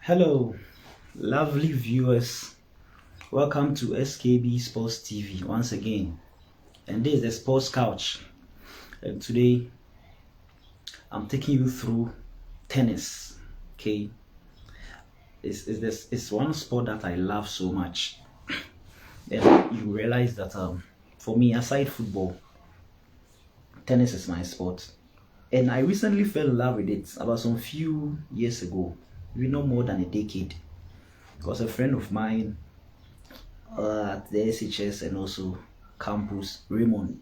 Hello, lovely viewers. Welcome to SKB Sports TV once again. And this is the Sports Couch. And today, I'm taking you through tennis. Okay, it's one sport that I love so much. And you realize that for me, aside football, tennis is my sport. And I recently fell in love with it about some few years ago, no more than a decade, because a friend of mine at the SHS and also campus, Raymond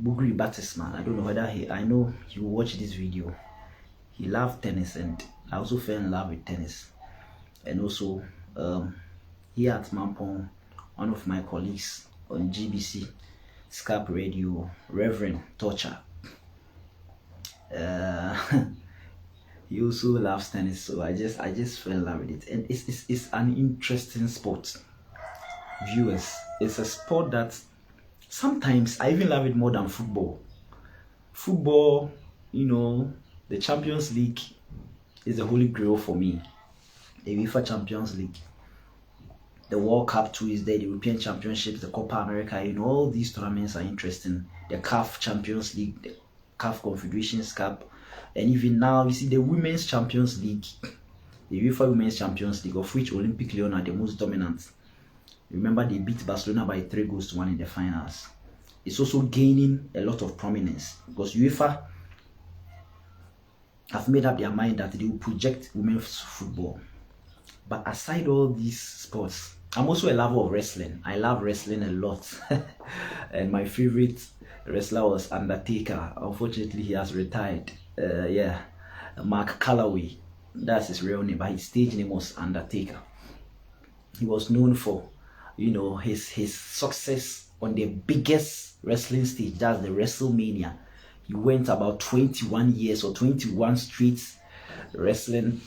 Bugri Batisman, I don't know whether I know he will watch this video. He loved tennis, and I also fell in love with tennis. And also here at Mampong, one of my colleagues on GBC Scarp Radio, Reverend Torture, he also loves tennis, so I just fell in love with it. And it's an interesting sport, viewers. It's a sport that sometimes I even love it more than football. Football, the Champions League is the holy grail for me. The UEFA Champions League, the World Cup too is there, the European Championships, the Copa America, all these tournaments are interesting. The CAF Champions League, the CAF Confederations Cup, and even now you see the Women's Champions League, the UEFA Women's Champions League, of which Olympic Lyon are the most dominant. Remember, they beat Barcelona by 3-1 in the finals. It's also gaining a lot of prominence because UEFA have made up their mind that they will project women's football. But aside all these sports, I'm also a lover of wrestling. I love wrestling a lot. And my favorite wrestler was Undertaker. Unfortunately, he has retired. Mark Calloway. That's his real name, but his stage name was Undertaker. He was known for, his success on the biggest wrestling stage. That's the WrestleMania. He went about 21 years or 21 straight wrestling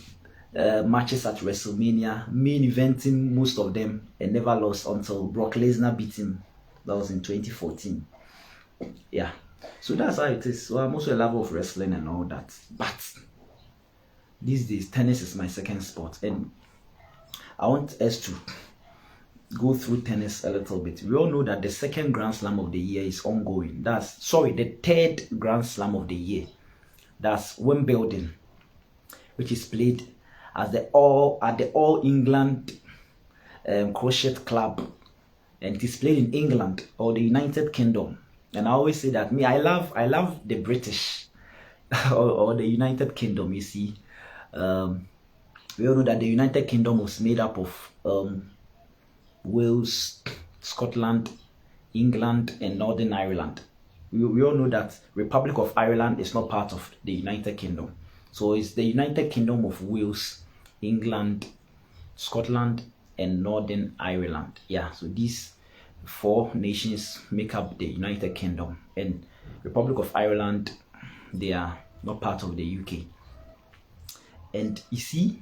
matches at WrestleMania, main eventing most of them, and never lost until Brock Lesnar beat him. That was in 2014. Yeah, so that's how it is. So I'm also a lover of wrestling and all that, but these days tennis is my second sport, and I want us to go through tennis a little bit. We all know that the second Grand Slam of the year is ongoing. The third Grand Slam of the year. That's Wimbledon, which is played at the All England Crochet Club, and it is played in England or the United Kingdom. And I always say that I love the British or the United Kingdom. You see, we all know that the United Kingdom was made up of Wales, Scotland, England, and Northern Ireland. We all know that Republic of Ireland is not part of the United Kingdom. So it's the United Kingdom of Wales, England, Scotland, and Northern Ireland. Yeah, so these four nations make up the United Kingdom, and Republic of Ireland, they are not part of the UK. And you see,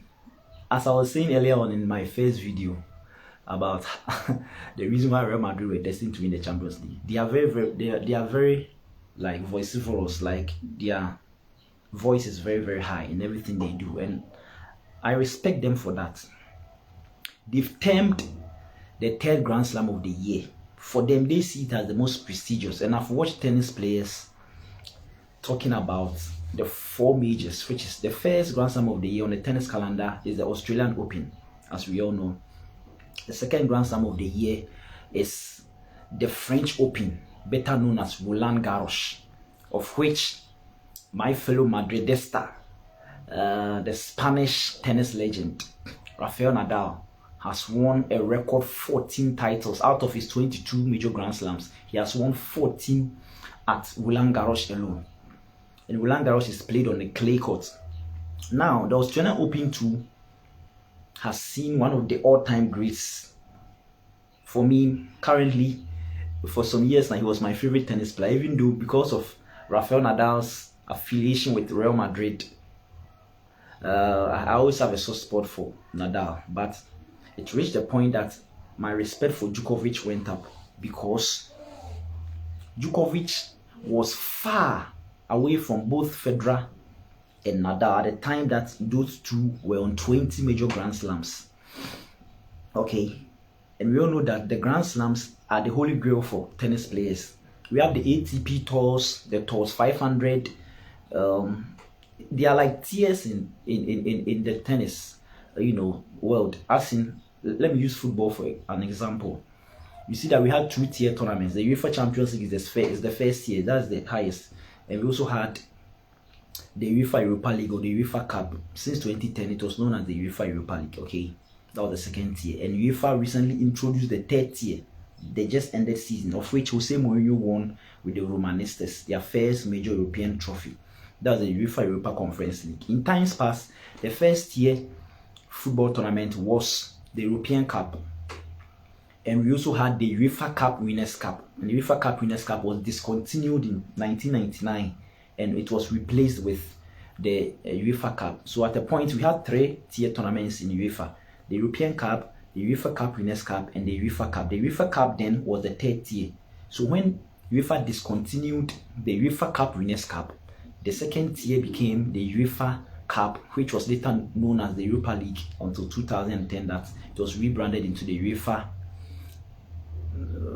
as I was saying earlier on in my first video about the reason why Real Madrid were destined to win the Champions League, they are very like vociferous, like their voice is very, very high in everything they do, and I respect them for that. They've termed the third Grand Slam of the year. For them, they see it as the most prestigious. And I've watched tennis players talking about the four majors, which is the first Grand Slam of the year on the tennis calendar is the Australian Open, as we all know. The second Grand Slam of the year is the French Open, better known as Roland Garros, of which my fellow Madridista, the Spanish tennis legend, Rafael Nadal, has won a record 14 titles out of his 22 major Grand Slams. He has won 14 at Roland Garros alone. And Roland Garros is played on a clay court. Now, the Australian Open too has seen one of the all-time greats. For me, currently, for some years now, he was my favorite tennis player, even though because of Rafael Nadal's affiliation with Real Madrid, I always have a soft spot for Nadal, but it reached the point that my respect for Djokovic went up, because Djokovic was far away from both Federer and Nadal, at the time that those two were on 20 major Grand Slams. Okay, and we all know that the Grand Slams are the holy grail for tennis players. We have the ATP tours, the tours 500. They are like tiers in the tennis, world. As in, let me use football for an example. You see that we had 2-tier tournaments. The UEFA Champions League is the first tier, that's the highest, and we also had the UEFA Europa League, or the UEFA Cup. Since 2010, it was known as the UEFA Europa League. Okay, that was the second tier, and UEFA recently introduced the third tier. They just ended season, of which Jose Mourinho won with the Romanistas, their first major European trophy. That was the UEFA Europa Conference League. In times past, the first tier football tournament was the European Cup, and we also had the UEFA Cup Winners' Cup. And the UEFA Cup Winners' Cup was discontinued in 1999, and it was replaced with the UEFA Cup. So at a point, we had 3-tier tournaments in UEFA: the European Cup, the UEFA Cup Winners' Cup, and the UEFA Cup. The UEFA Cup then was the 3rd tier. So when UEFA discontinued the UEFA Cup Winners' Cup, the 2nd tier became the UEFA Cup, which was later known as the Europa League until 2010, that it was rebranded into the UEFA,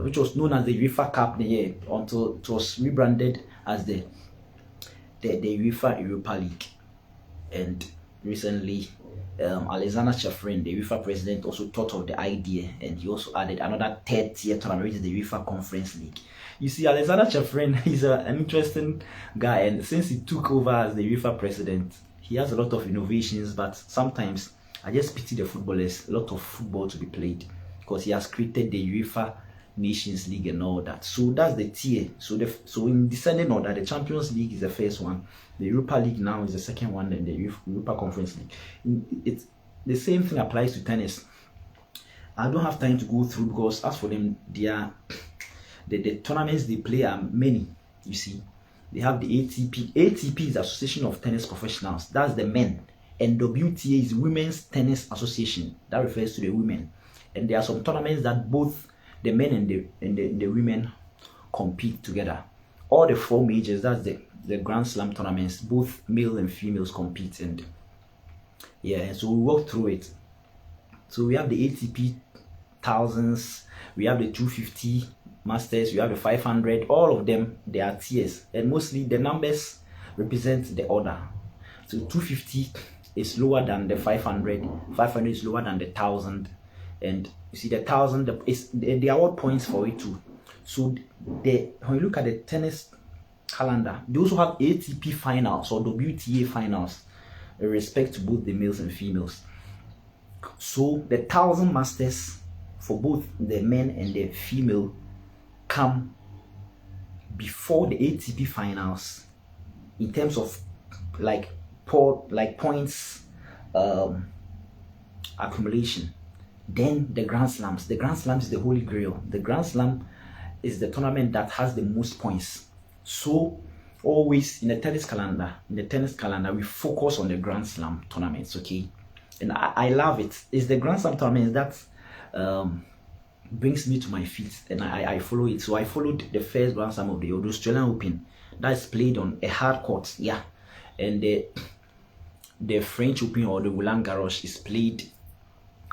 which was known as the UEFA Cup until it was rebranded as the UEFA Europa League. And recently, Alexander Chafrin, the UEFA president, also thought of the idea, and he also added another 3rd tier tournament, which is the UEFA Conference League. You see, Alexander Chafrin is an interesting guy, and since he took over as the UEFA president, he has a lot of innovations, but sometimes I just pity the footballers. A lot of football to be played, because he has created the UEFA Nations League and all that. So that's the tier. So in descending order, the Champions League is the first one, the Europa League now is the second one, and the Europa Conference League. It's the same thing applies to tennis. I don't have time to go through, because as for them, the tournaments they play are many. You see, they have the ATP. ATP is the Association of Tennis Professionals. That's the men. And WTA is Women's Tennis Association. That refers to the women. And there are some tournaments that both the men and the women compete together. All the 4 majors, that's the Grand Slam tournaments, both male and females compete. And yeah, so we walk through it. So we have the ATP thousands, we have the 250 Masters, we have the 500. All of them, they are tiers, and mostly the numbers represent the order. So 250 is lower than the 500, 500 is lower than the 1000, and you see the 1000 is the award points for it too. So when you look at the tennis calendar, they also have ATP finals or WTA finals in respect to both the males and females. So the 1000 Masters for both the men and the female come before the ATP finals in terms of points accumulation. Then the Grand Slams. The Grand Slams is the holy grail. The Grand Slam is the tournament that has the most points. So always in the tennis calendar, we focus on the Grand Slam tournaments. Okay, and I love it. It's the Grand Slam tournaments that brings me to my feet, and I follow it. So I followed the first Grand Slam of the Australian Open, that is played on a hard court, and the French Open or the Roland Garros is played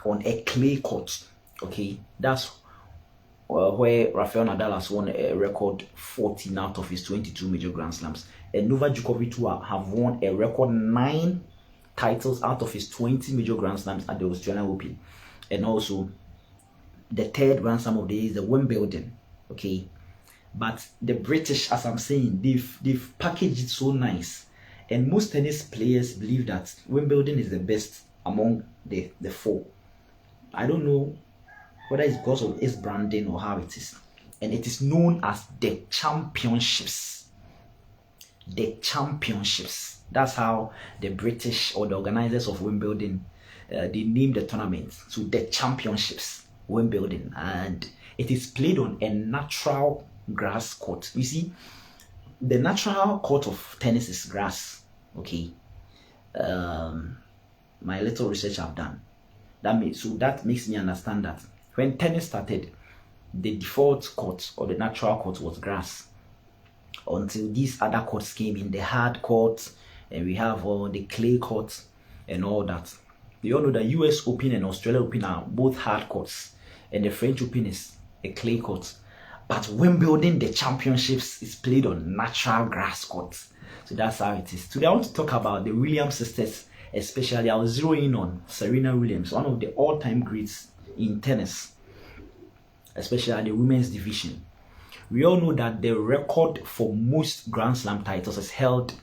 on a clay court. Okay, that's where Rafael Nadal has won a record 14 out of his 22 major Grand Slams, and Novak Djokovic have won a record 9 titles out of his 20 major Grand Slams at the Australian Open. And also the third Grand Slam of the year is the Wimbledon. Okay, but the British, as I'm saying, they've packaged it so nice, and most tennis players believe that Wimbledon is the best among the 4. I don't know whether it's because of its branding or how it is, and it is known as the Championships. The Championships. That's how the British or the organizers of Wimbledon they named the tournament. So the Championships, Wimbledon, and it is played on a natural grass court. You see, the natural court of tennis is grass. Okay, my little research I've done. That makes me understand that when tennis started, the default court or the natural court was grass, until these other courts came in, the hard court, and we have all the clay courts and all that. We all know that US Open and Australia Open are both hard courts, and the French Open is a clay court. But Wimbledon, the championships, is played on natural grass courts. So that's how it is. Today I want to talk about the Williams sisters, especially. I'll zero in on Serena Williams, one of the all-time greats in tennis, especially at the women's division. We all know that the record for most Grand Slam titles is held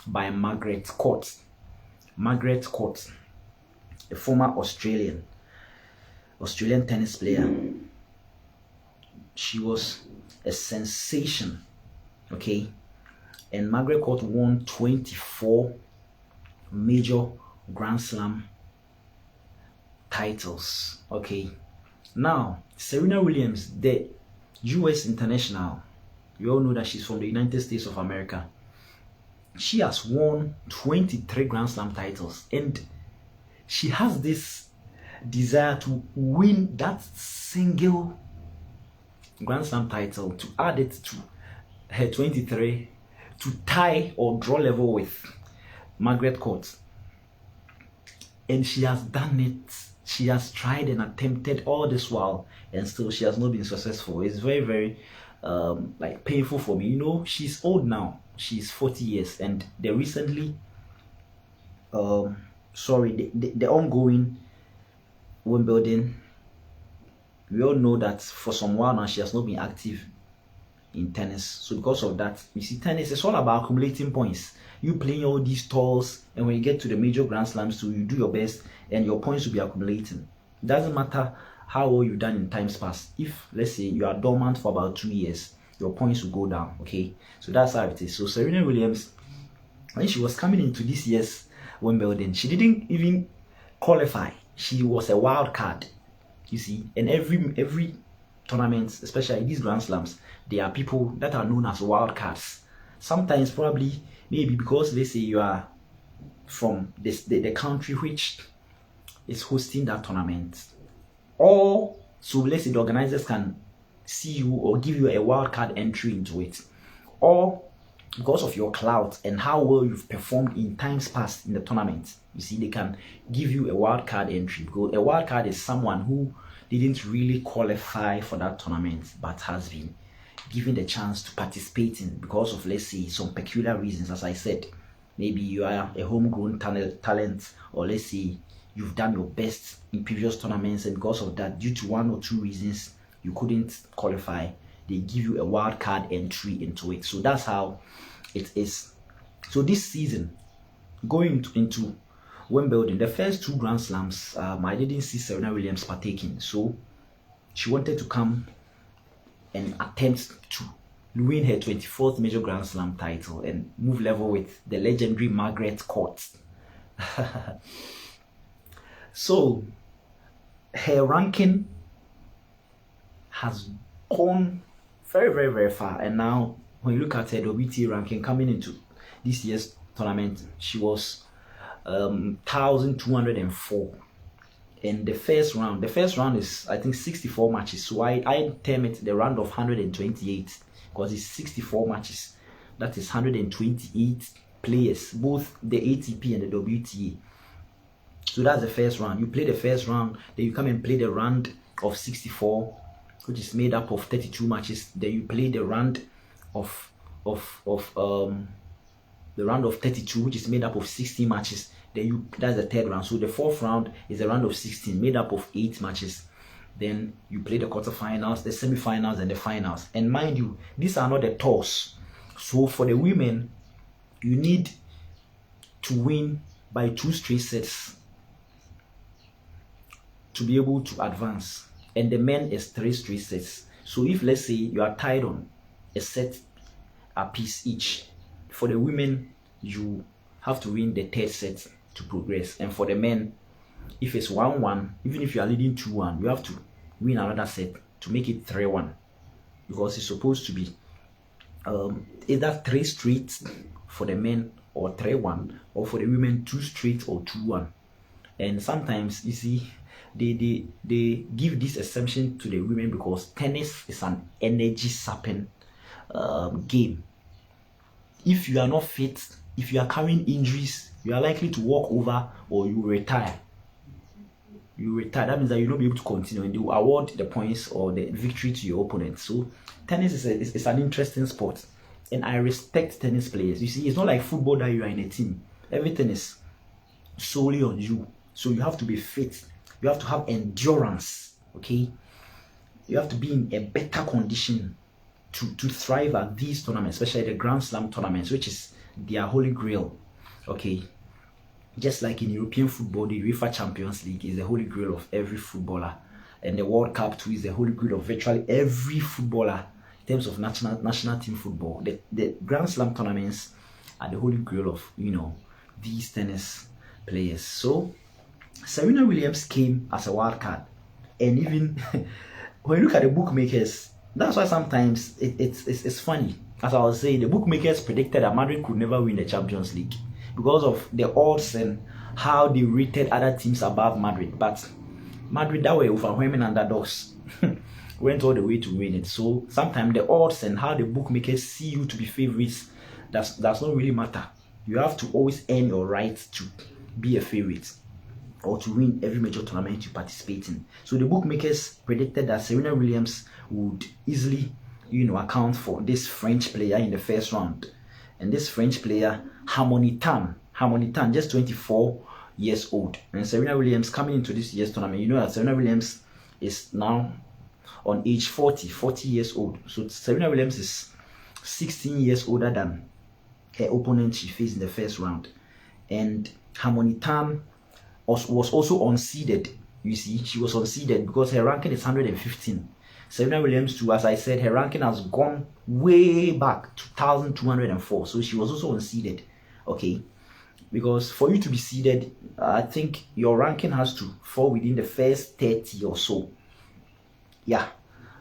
by Margaret Court. Margaret Court, a former Australian tennis player. She was a sensation, okay? And Margaret Court won 24 major Grand Slam titles, okay? Now, Serena Williams, the US international, you all know that she's from the United States of America. She has won 23 Grand Slam titles, and she has this desire to win that single Grand Slam title, to add it to her 23, to tie or draw level with Margaret Court. And she has done it. She has tried and attempted all this while, and still she has not been successful. It's very, very like painful for me. You know, she's old now. She's 40 years, and the recently the ongoing Wimbledon, we all know that for some while now she has not been active in tennis. So because of that, you see, tennis is all about accumulating points. You playing all these tours, and when you get to the major Grand Slams, so you do your best and your points will be accumulating. It doesn't matter how well you've done in times past. If, let's say, you are dormant for about 2 years, your points will go down, okay? So that's how it is. So Serena Williams, when she was coming into this year's Wimbledon, she didn't even qualify. She was a wild card, you see. And every tournament, especially these Grand Slams, there are people that are known as wild cards. Sometimes probably maybe because, let's say, you are from the country which is hosting that tournament, or so let's say the organizers can see you or give you a wild card entry into it, or because of your clout and how well you've performed in times past in the tournament, you see, they can give you a wild card entry. Because a wild card is someone who didn't really qualify for that tournament but has been given the chance to participate in because of, let's say, some peculiar reasons. As I said, maybe you are a homegrown talent, or let's say you've done your best in previous tournaments, and because of that, due to one or two reasons, you couldn't qualify. They give you a wild card entry into it. So that's how it is. So this season, going into Wimbledon, the first two Grand Slams, I didn't see Serena Williams partaking. So she wanted to come and attempt to win her 24th major Grand Slam title and move level with the legendary Margaret Court. So her ranking has gone very, very, very far, and now when you look at her WTA ranking coming into this year's tournament, she was 1204. And the first round is, I think, 64 matches. So I term it the round of 128 because it's 64 matches. That is 128 players, both the ATP and the WTA. So that's the first round. You play the first round, then you come and play the round of 64, which is made up of 32 matches. Then you play the round of 32, which is made up of 60 matches. Then that's the third round. So the fourth round is a round of 16, made up of 8 matches. Then you play the quarterfinals, the semifinals, and the finals. And mind you, these are not the tours. So for the women, you need to win by 2 straight sets to be able to advance. And the men is 3 straight sets. So if, let's say, you are tied on a set apiece each, for the women, you have to win the 3rd set to progress. And for the men, if it's 1-1, even if you are leading 2-1, you have to win another set to make it 3-1, because it's supposed to be either 3 straight for the men or 3-1, or for the women 2 straight or 2-1. And sometimes, you see, they give this exemption to the women because tennis is an energy sapping game. If you are not fit if you are carrying injuries, you are likely to walk over or you retire. You retire. That means that you'll not be able to continue, and they will award the points or the victory to your opponent. So tennis is an interesting sport, and I respect tennis players. You see, it's not like football that you are in a team. Everything is solely on you. So you have to be fit. You have to have endurance. Okay, you have to be in a better condition to thrive at these tournaments, especially the Grand Slam tournaments, which is their holy grail. Okay, just like in European football, the UEFA Champions League is the holy grail of every footballer, and the World Cup too is the holy grail of virtually every footballer in terms of national team football. The Grand Slam tournaments are the holy grail of, you know, these tennis players. So Serena Williams came as a wild card, and even when you look at the bookmakers, that's why sometimes it's funny. As I was saying, the bookmakers predicted that Madrid could never win the Champions League because of the odds and how they rated other teams above Madrid. But Madrid, that were overwhelming underdogs, went all the way to win it. So sometimes the odds and how the bookmakers see you to be favorites, does not really matter. You have to always earn your right to be a favorite or to win every major tournament you participate in. So the bookmakers predicted that Serena Williams would easily, you know, account for this French player in the first round. And this French player, Harmony Tan, just 24 years old. And Serena Williams coming into this year's tournament, you know that Serena Williams is now on age 40 years old. So Serena Williams is 16 years older than her opponent she faced in the first round. And Harmony Tan was also unseeded. You see, she was unseeded because her ranking is 115. Serena Williams too, as I said, her ranking has gone way back, 2,204. So she was also unseeded. Okay, because for you to be seeded, I think your ranking has to fall within the first 30 or so. Yeah.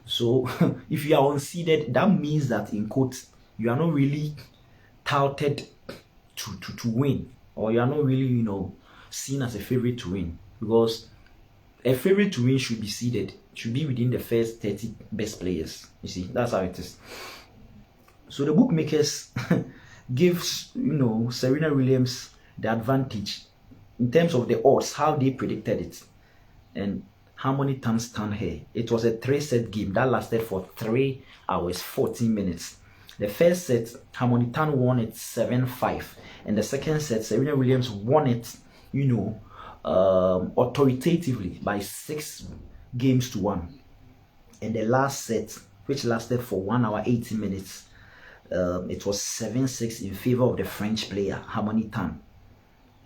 So if you are unseeded, that means that in quotes, you are not really touted to win, or you are not really, you know, seen as a favorite to win, because a favorite to win should be seeded, should be within the first 30 best players. You see, that's how it is. So the bookmakers gives, you know, Serena Williams the advantage in terms of the odds, how they predicted it, and how many times stand here. It was a 3-set game that lasted for 3 hours 14 minutes. The first set, Harmony Tan won it 7-5, and the second set, Serena Williams won it, you know, authoritatively by 6 games to 1. And the last set, which lasted for 1 hour 18 minutes, it was 7-6 in favor of the French player Harmony Tan.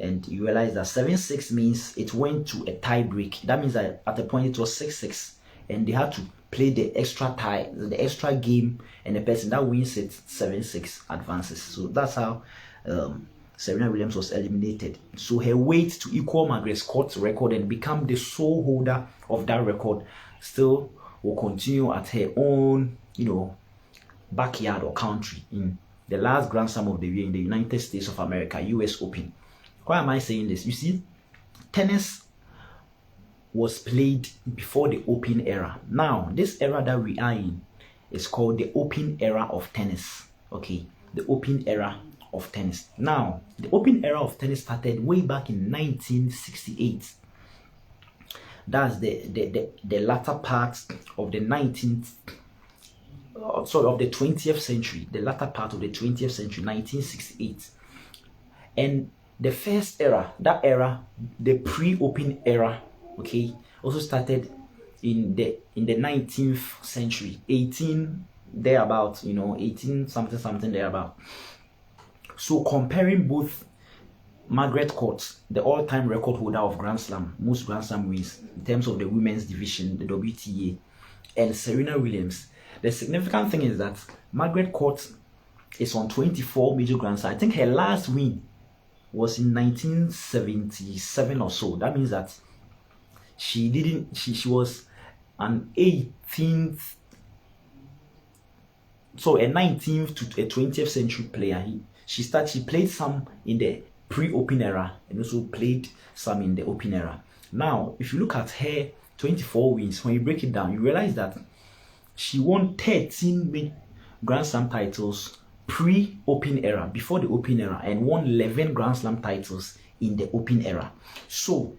And you realize that 7-6 means it went to a tie break. That means that at the point it was 6-6, and they had to play the extra tie, the extra game, and the person that wins it 7-6 advances. So that's how Serena Williams was eliminated. So her wait to equal Margaret Court's record and become the sole holder of that record still will continue at her own, you know, backyard or country in the last Grand Slam of the year in the United States of America, US Open. Why am I saying this? You see, tennis was played before the Open era. Now, this era that we are in is called the Open era of tennis. Okay, the Open era of tennis. Now, the Open era of tennis started way back in 1968. That's the latter part of the 20th century. The latter part of the 20th century, 1968. And the first era, that era, the pre-Open era, okay, also started in the 19th century, 18 thereabout, you know, 18 something thereabout. So comparing both Margaret Court, the all-time record holder of Grand Slam, most Grand Slam wins in terms of the women's division, the WTA, and Serena Williams, the significant thing is that Margaret Court is on 24 major Grand Slams. I think her last win was in 1977 or so. That means that she was an 18th, so a 19th to a 20th century player. She played some in the pre-Open era and also played some in the Open era. Now, if you look at her 24 wins, when you break it down, you realize that she won 13 Grand Slam titles, pre-Open era, before the Open era, and won 11 Grand Slam titles in the Open era. So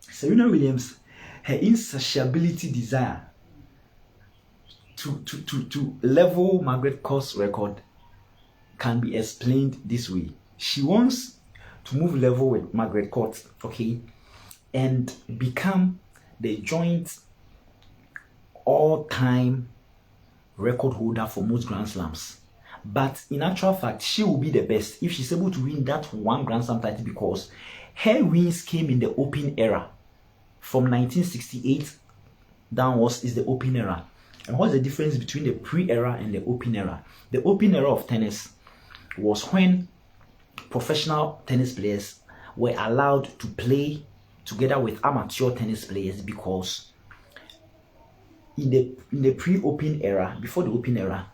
Serena Williams, her insatiability desire to level Margaret Court's record can be explained this way. She wants to move level with Margaret Court, okay, and become the joint all-time record holder for most Grand Slams. But in actual fact, she will be the best if she's able to win that one Grand Slam title, because her wins came in the Open era. From 1968 downwards is the Open era. And what's the difference between the pre-era and the Open era? The Open era of tennis was when professional tennis players were allowed to play together with amateur tennis players, because in the pre-Open era, before the Open era,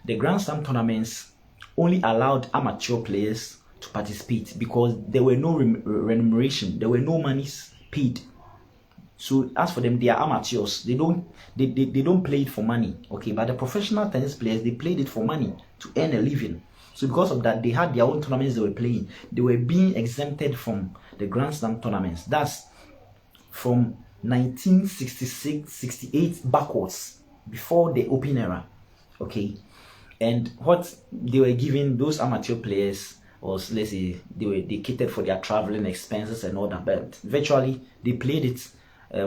the Grand Slam tournaments only allowed amateur players to participate because there were no remuneration, there were no monies paid. So as for them, they are amateurs. They don't play it for money, okay? But the professional tennis players, they played it for money to earn a living. So because of that, they had their own tournaments they were playing. They were being exempted from the Grand Slam tournaments. That's from 1966, 68 backwards, before the Open era, okay? And what they were giving those amateur players was, let's say, they catered for their traveling expenses and all that, but virtually they played it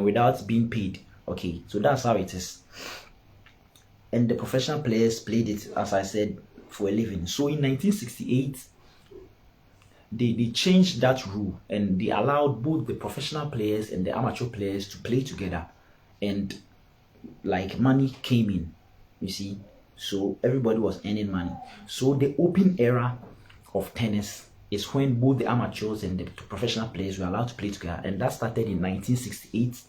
without being paid, okay? So that's how it is. And the professional players played it, as I said, for a living. So in 1968, they changed that rule, and they allowed both the professional players and the amateur players to play together, and like money came in, you see. So everybody was earning money. So the Open era of tennis is when both the amateurs and the professional players were allowed to play together, and that started in 1968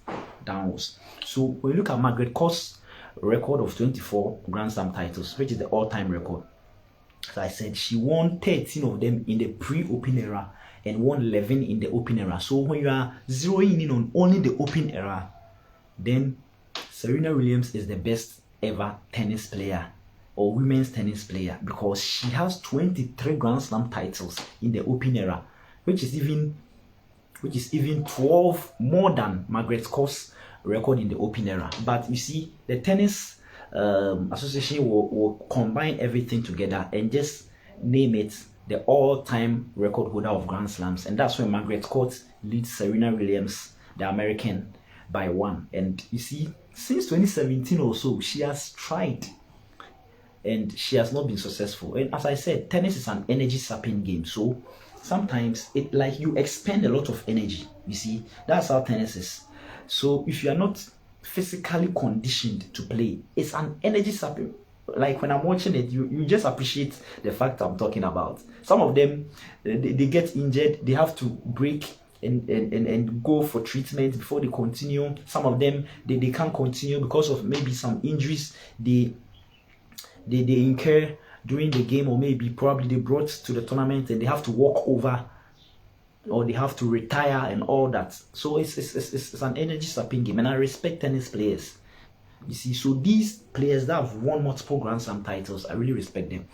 downwards. So when you look at Margaret Court's record of 24 Grand Slam titles, which is the all-time record, as I said, she won 13 of them in the pre-Open era and won 11 in the Open era. So when you are zeroing in on only the Open era, then Serena Williams is the best ever tennis player or women's tennis player, because she has 23 Grand Slam titles in the Open era, which is even 12 more than Margaret Court's record in the Open era. But you see, the tennis association will combine everything together and just name it the all-time record holder of Grand Slams, and that's when Margaret Court leads Serena Williams, the American, by 1. And you see, since 2017 or so, she has tried and she has not been successful. And as I said, tennis is an energy sapping game, so sometimes it like you expend a lot of energy. You see, that's how tennis is. So if you are not physically conditioned to play, it's an energy sapping. Like when I'm watching it, you just appreciate the fact I'm talking about. Some of them, they get injured, they have to break and go for treatment before they continue. Some of them, they can't continue because of maybe some injuries they incur during the game, or maybe probably they brought to the tournament and they have to walk over, or they have to retire and all that. So it's an energy sapping game, and I respect tennis players, you see. So these players that have won multiple Grand Slam titles, I really respect them.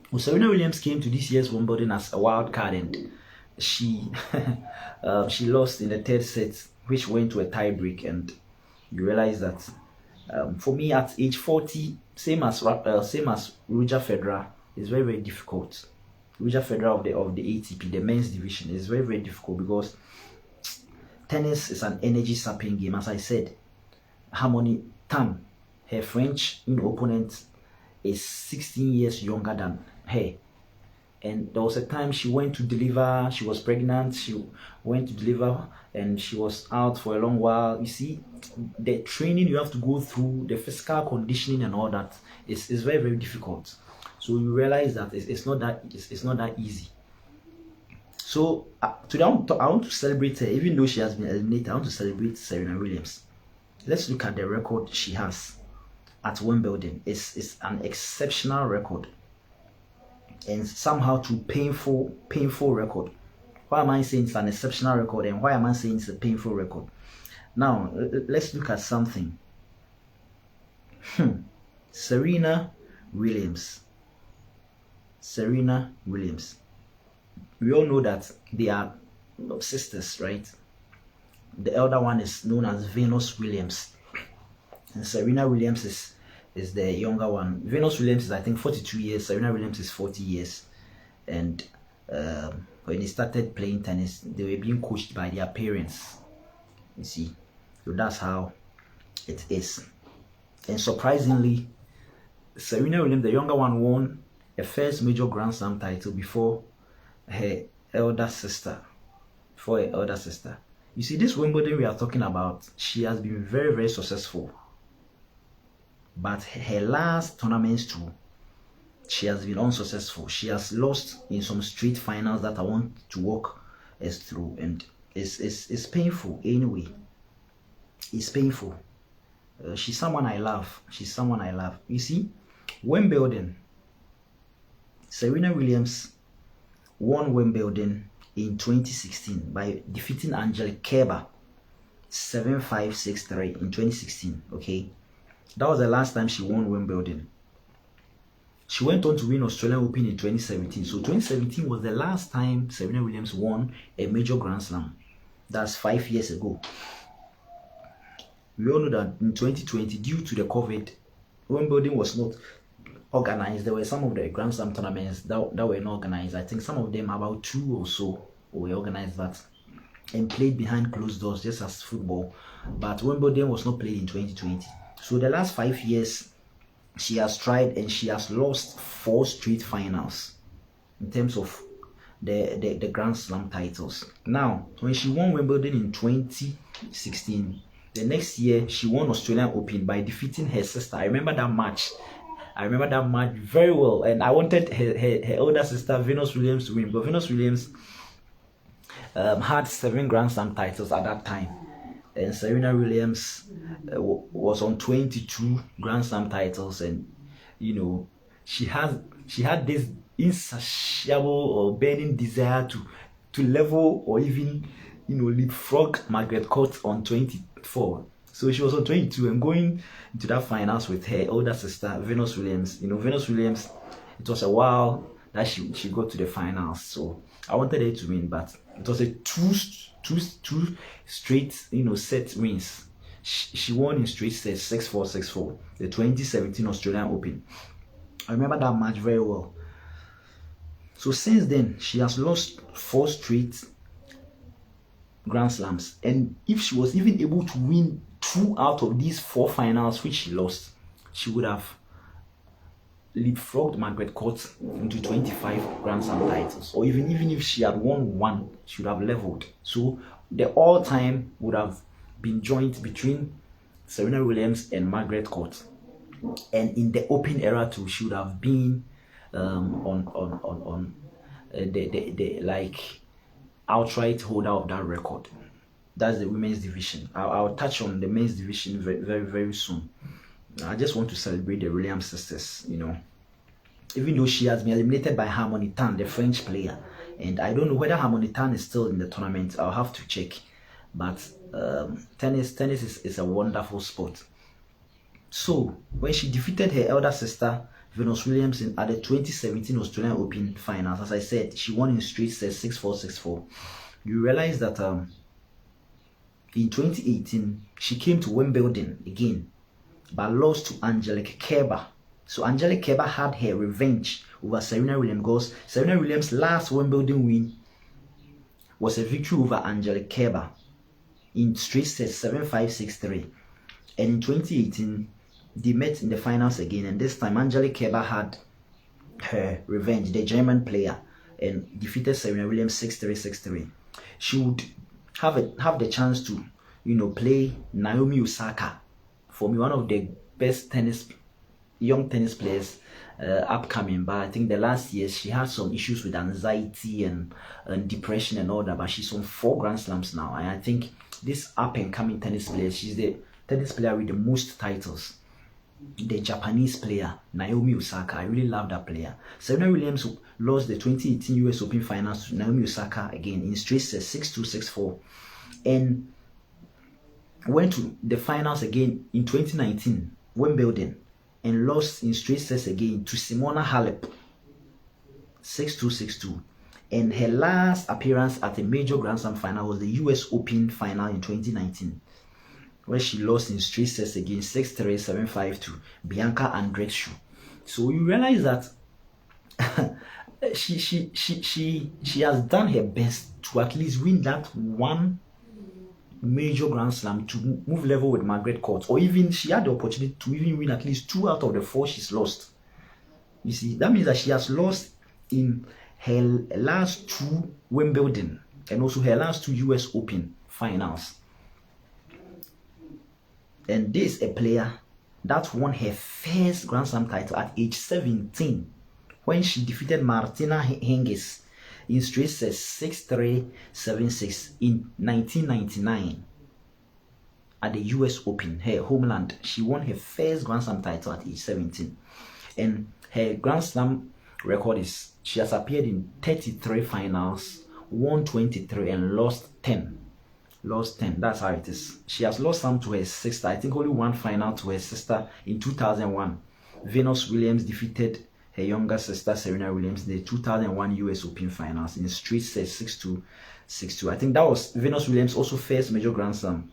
Well, Serena Williams came to this year's Wimbledon as a wild card, and she she lost in the third set, which went to a tie break. And you realize that for me at age 40, same as Roger Federer, is very, very difficult. Roger Federer of the ATP, the men's division, is very, very difficult because tennis is an energy sapping game. As I said, Harmony Tam, her French opponent, is 16 years younger than her. And there was a time she went to deliver, she was pregnant, she went to deliver, and she was out for a long while. You see, the training you have to go through, the physical conditioning and all that is very, very difficult. So you realize that it's not that easy. So today I want to celebrate her, even though she has been eliminated. I want to celebrate Serena Williams. Let's look at the record she has at Wimbledon. It's an exceptional record, and somehow to painful record. Why am I saying it's an exceptional record, and why am I saying it's a painful record? Now let's look at something. Serena Williams Serena Williams. We all know that they are sisters, right? The elder one is known as Venus Williams, and Serena Williams is the younger one. Venus Williams is, I think, 42 years. Serena Williams is 40 years. And when they started playing tennis, they were being coached by their parents. You see, so that's how it is. And surprisingly, Serena Williams, the younger one, won a first major Grand Slam title before her elder sister. You see, this Wimbledon we are talking about, she has been very, very successful. But her last tournaments too, she has been unsuccessful. She has lost in some street finals that I want to walk us through, and it's painful anyway. It's painful. She's someone I love. You see, Wimbledon, Serena Williams won Wimbledon in 2016 by defeating Angelique Kerber 7-5, 6-3 in 2016. Okay, that was the last time she won Wimbledon. She went on to win Australian Open in 2017. So 2017 was the last time Serena Williams won a major Grand Slam. That's 5 years ago. We all know that in 2020, due to the COVID, Wimbledon was not organized. There were some of the Grand Slam tournaments that were not organized. I think some of them, about 2 or so, were organized that and played behind closed doors, just as football. But Wimbledon was not played in 2020. So the last 5 years, she has tried and she has lost 4 straight finals in terms of the Grand Slam titles. Now, when she won Wimbledon in 2016, the next year she won Australian Open by defeating her sister. I remember that match very well, and I wanted her older sister Venus Williams to win, but Venus Williams had 7 Grand Slam titles at that time, and Serena Williams was on 22 Grand Slam titles, and you know, she had this insatiable or burning desire to level or even, you know, leapfrog Margaret Court on 24. So she was on 22 and going into that finals with her older sister Venus Williams. You know, Venus Williams, it was a while that she got to the finals. So I wanted her to win, but it was a two straight, you know, set wins. She won in straight sets, 6-4, 6-4, the 2017 Australian Open. I remember that match very well. So since then, she has lost 4 straight Grand Slams, and if she was even able to win 2 out of these 4 finals which she lost, she would have leapfrogged Margaret Court into 25 Grand Slam titles, or even if she had won 1, she would have leveled. So the all-time would have been joint between Serena Williams and Margaret Court, and in the Open era too, she would have been on the like outright holder of that record. That's the women's division. I'll touch on the men's division very, very, very soon. I just want to celebrate the Williams sisters, you know. Even though she has been eliminated by Harmony Tan, the French player, and I don't know whether Harmony Tan is still in the tournament. I'll have to check. But tennis is a wonderful sport. So when she defeated her elder sister Venus Williams at the 2017 Australian Open finals, as I said, she won in straight sets 6-4, 6-4. You realize that in 2018 she came to Wimbledon again, but lost to Angelique Kerber. So Angelique Kerber had her revenge over Serena Williams, because Serena Williams' last Wimbledon win was a victory over Angelique Kerber in straight sets 7-5, 6-3. And in 2018 they met in the finals again, and this time Angelique Kerber had her revenge, the German player, and defeated Serena Williams 6-3, 6-3. She would have the chance to, you know, play Naomi Osaka, for me one of the best young tennis players upcoming. But I think the last years she had some issues with anxiety and depression and all that, but she's on 4 Grand Slams now, and I think this up and coming tennis player, she's the tennis player with the most titles. The Japanese player Naomi Osaka, I really love that player. Serena Williams lost the 2018 US Open finals to Naomi Osaka again in straight sets 6-2, 6-4, and went to the finals again in 2019 Wimbledon and lost in straight sets again to Simona Halep. 6-2, 6-2. And her last appearance at a major Grand Slam final was the US Open final in 2019, where she lost in straight sets against 6-3, 7-5 to Bianca Andreescu. So you realize that she has done her best to at least win that one major Grand Slam to move level with Margaret Court, or even she had the opportunity to even win at least 2 out of the 4 she's lost. You see, that means that she has lost in her last 2 Wimbledon and also her last 2 US Open finals. And this is a player that won her first Grand Slam title at age 17 when she defeated Martina Hingis in straight sets 6-3, 7-6 in 1999 at the US Open, her homeland. She won her first Grand Slam title at age 17. And her Grand Slam record is she has appeared in 33 finals, won 23 and lost 10. Lost 10. That's how it is. She has lost some to her sister. I think only one final to her sister in 2001. Venus Williams defeated her younger sister Serena Williams in the 2001 US Open finals in straight sets 6-2, 6-2. I think that was Venus Williams' also first major Grand Slam.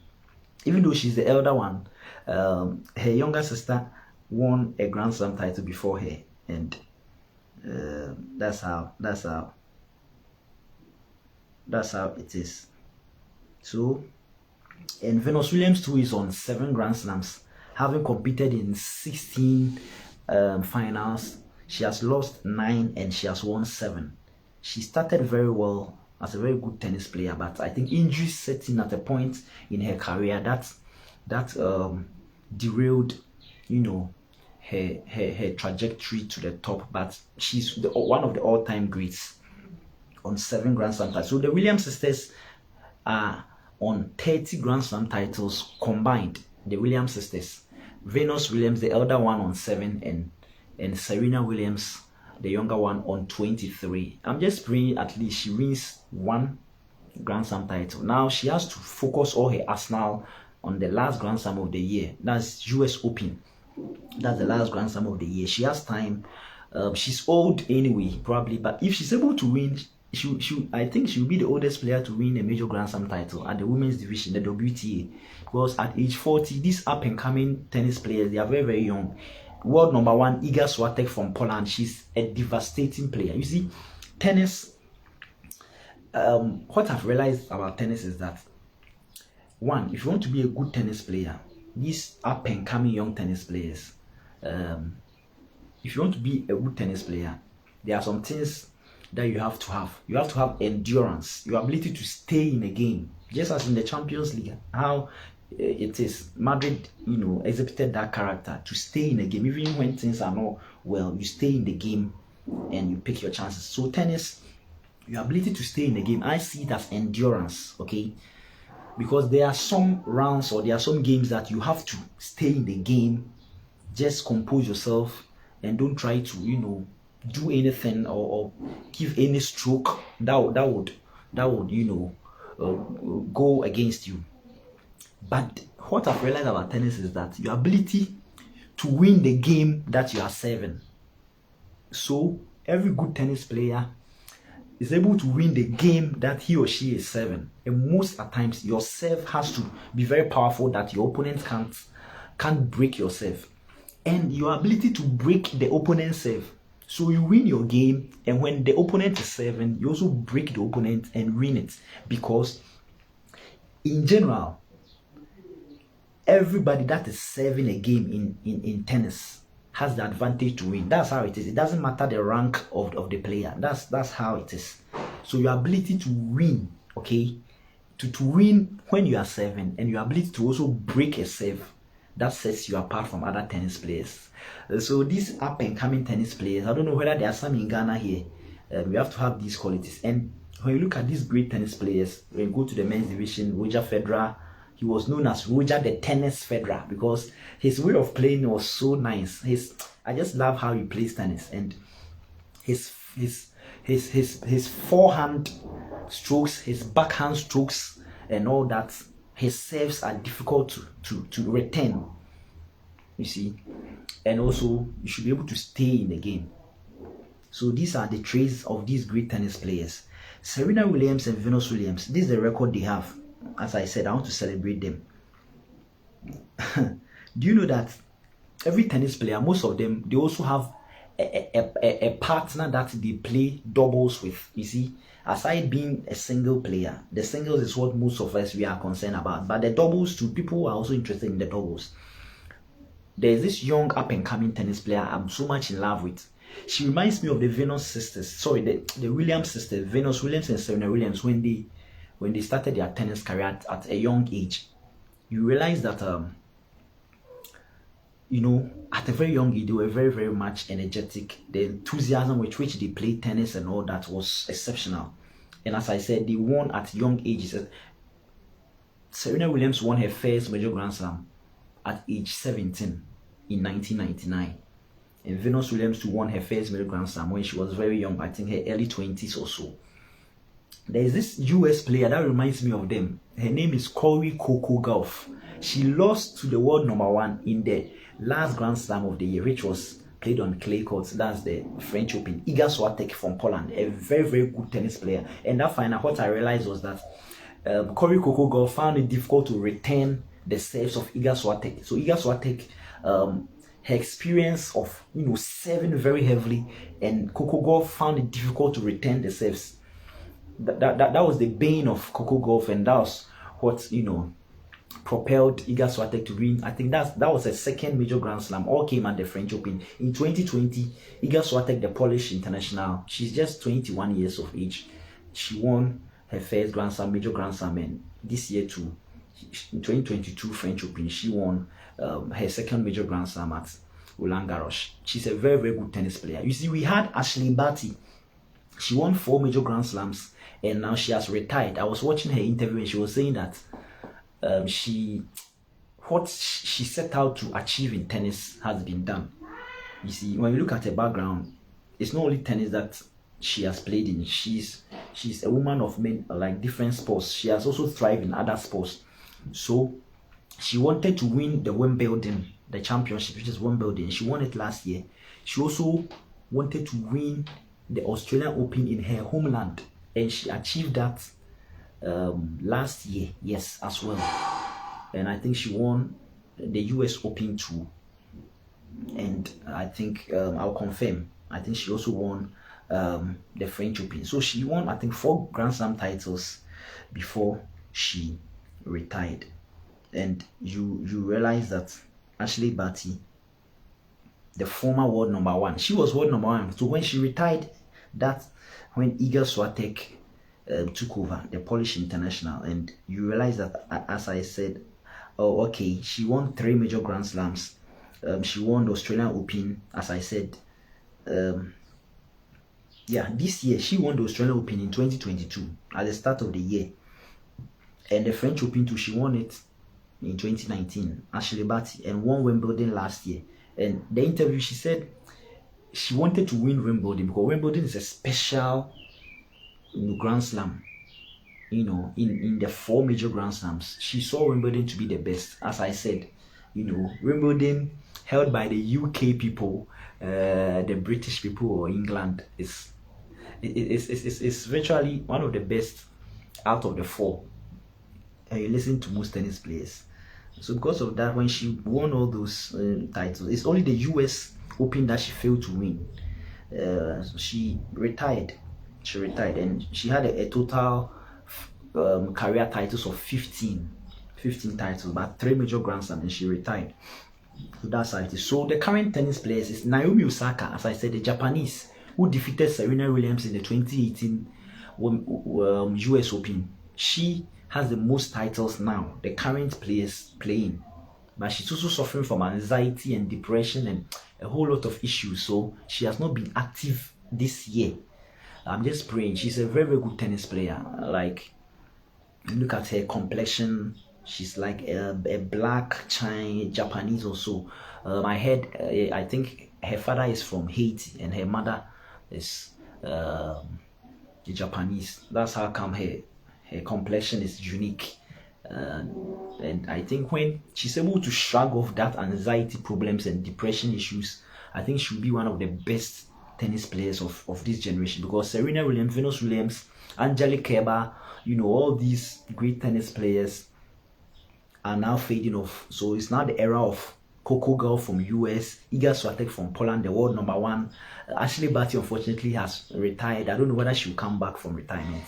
Even though she's the elder one, her younger sister won a Grand Slam title before her, and that's how it is. So, and Venus Williams too is on 7 Grand Slams, having competed in 16 finals. She has lost 9 and she has won 7. She started very well as a very good tennis player, but I think injuries set in at a point in her career that derailed, you know, her trajectory to the top. But she's one of the all-time greats on 7 Grand Slam titles. So the Williams sisters are on 30 Grand Slam titles combined. The Williams sisters, Venus Williams, the elder one, on 7, and Serena Williams, the younger one, on 23. I'm just praying at least she wins 1 Grand Slam title. Now she has to focus all her arsenal on the last Grand Slam of the year. That's US Open. That's the last Grand Slam of the year. She has time. She's old anyway, probably, but if she's able to win, I think she'll be the oldest player to win a major Grand Slam title at the women's division, the WTA. Because at age 40, these up-and-coming tennis players, they are very, very young. World number 1, Iga Swiatek from Poland. She's a devastating player. You see, tennis, what I've realized about tennis is that, one, if you want to be a good tennis player, these up-and-coming young tennis players, if you want to be a good tennis player, there are some things that you have to have. You have to have endurance, your ability to stay in a game, just as in the Champions League, how it is. Madrid, you know, exhibited that character to stay in a game, even when things are not well. You stay in the game and you pick your chances. So tennis, your ability to stay in the game, I see it as endurance, okay? Because there are some rounds or there are some games that you have to stay in the game, just compose yourself and don't try to, you know, do anything or give any stroke that would you know, go against you. But what I've realized about tennis is that your ability to win the game that you are serving. So every good tennis player is able to win the game that he or she is serving. And most at times your serve has to be very powerful that your opponent can't break your serve. And your ability to break the opponent's serve. So you win your game, and when the opponent is serving, you also break the opponent and win it. Because in general, everybody that is serving a game in tennis has the advantage to win. That's how it is. It doesn't matter the rank of the player. That's how it is. So your ability to win, okay, to win when you are serving, and your ability to also break a serve, that sets you apart from other tennis players. So these up and coming tennis players, I don't know whether there are some in Ghana here. We have to have these qualities. And when you look at these great tennis players, when you go to the men's division, Roger Federer, he was known as Roger the Tennis Federer because his way of playing was so nice. I just love how he plays tennis, and his forehand strokes, his backhand strokes, and all that. His serves are difficult to return, you see, and also you should be able to stay in the game. So these are the traits of these great tennis players. Serena Williams and Venus Williams, this is the record they have. As I said, I want to celebrate them. Do you know that every tennis player, most of them, they also have a partner that they play doubles with? You see, aside being a single player, the singles is what most of us we are concerned about, but the doubles too, people are also interested in the doubles. There's this young up and coming tennis player I'm so much in love with. She reminds me of the Venus sisters, sorry, the Williams sisters, Venus Williams and Serena Williams, when they started their tennis career at a young age. You realize that you know, at a very young age, they were very, very much energetic. The enthusiasm with which they played tennis and all that was exceptional. And as I said, they won at young ages. Serena Williams won her first major Grand Slam at age 17 in 1999. And Venus Williams too won her first major Grand Slam when she was very young, I think her early 20s or so. There is this US player that reminds me of them. Her name is Cory Coco Gauff. She lost to the world #1 in the last Grand Slam of the year, which was played on clay courts. That's the French Open. Iga Swiatek from Poland, a very, very good tennis player. And that final, what I realized was that Cory Coco Gauff found it difficult to return the serves of Iga Swiatek. So Iga Swiatek, her experience of serving very heavily, and Coco Gauff found it difficult to return the serves. That was the bane of Coco Gauff, and that was what propelled Iga Swiatek to win. I think that was a second major Grand Slam. All came at the French Open in 2020. Iga Swiatek, the Polish international, she's just 21 years of age. She won her first Grand Slam, major Grand Slam, and this year too, in 2022 French Open, she won her second major Grand Slam at Roland Garros. She's a very, very good tennis player. You see, we had Ashley Barty. She won 4 major Grand Slams, and now she has retired. I was watching her interview, and she was saying that what she set out to achieve in tennis has been done. You see, when you look at her background, it's not only tennis that she has played in. She's a woman of many, like, different sports. She has also thrived in other sports. So she wanted to win the Wimbledon, the championship, which is Wimbledon. She won it last year. She also wanted to win the Australian Open in her homeland, and she achieved that last year, yes, as well. And I think she won the US Open too, and I think I'll confirm, I think she also won the French Open. So she won, I think, 4 Grand Slam titles before she retired. And you realize that Ashley Barty, the former world #1, she was world #1. So when she retired, that's when Iga Swiatek took over, the Polish international. And you realize that, as I said, oh, okay, she won 3 major Grand Slams. She won the Australian Open, as I said. Yeah, this year she won the Australian Open in 2022 at the start of the year, and the French Open too. She won it in 2019, Ashley Barty, and won Wimbledon last year. And the interview, she said she wanted to win Wimbledon because Wimbledon is a special Grand Slam. In the 4 major Grand Slams, she saw Wimbledon to be the best. As I said, Wimbledon, held by the UK people, the British people, or England, is virtually one of the best out of the 4. You listen to most tennis players. So because of that, when she won all those titles, it's only the US Open that she failed to win. So she retired. And she had a total career titles of 15 titles, but 3 major Grand Slams, and she retired. So that's how it is. So the current tennis players is Naomi Osaka, as I said, the Japanese, who defeated Serena Williams in the 2018 US Open. She has the most titles now, the current players playing, but she's also suffering from anxiety and depression and a whole lot of issues. So she has not been active this year. I'm just praying. She's a very, very good tennis player. Like, look at her complexion. She's like a black Japanese or so. I heard, I think her father is from Haiti and her mother is Japanese. That's how come her complexion is unique. And I think when she's able to shrug off that anxiety problems and depression issues, I think she'll be one of the best tennis players of this generation, because Serena Williams, Venus Williams, Angelique Kerber, all these great tennis players are now fading off. So it's now the era of Coco Gauff from US, Iga Swiatek from Poland, the world number one. Ashleigh Barty unfortunately has retired. I don't know whether she'll come back from retirement.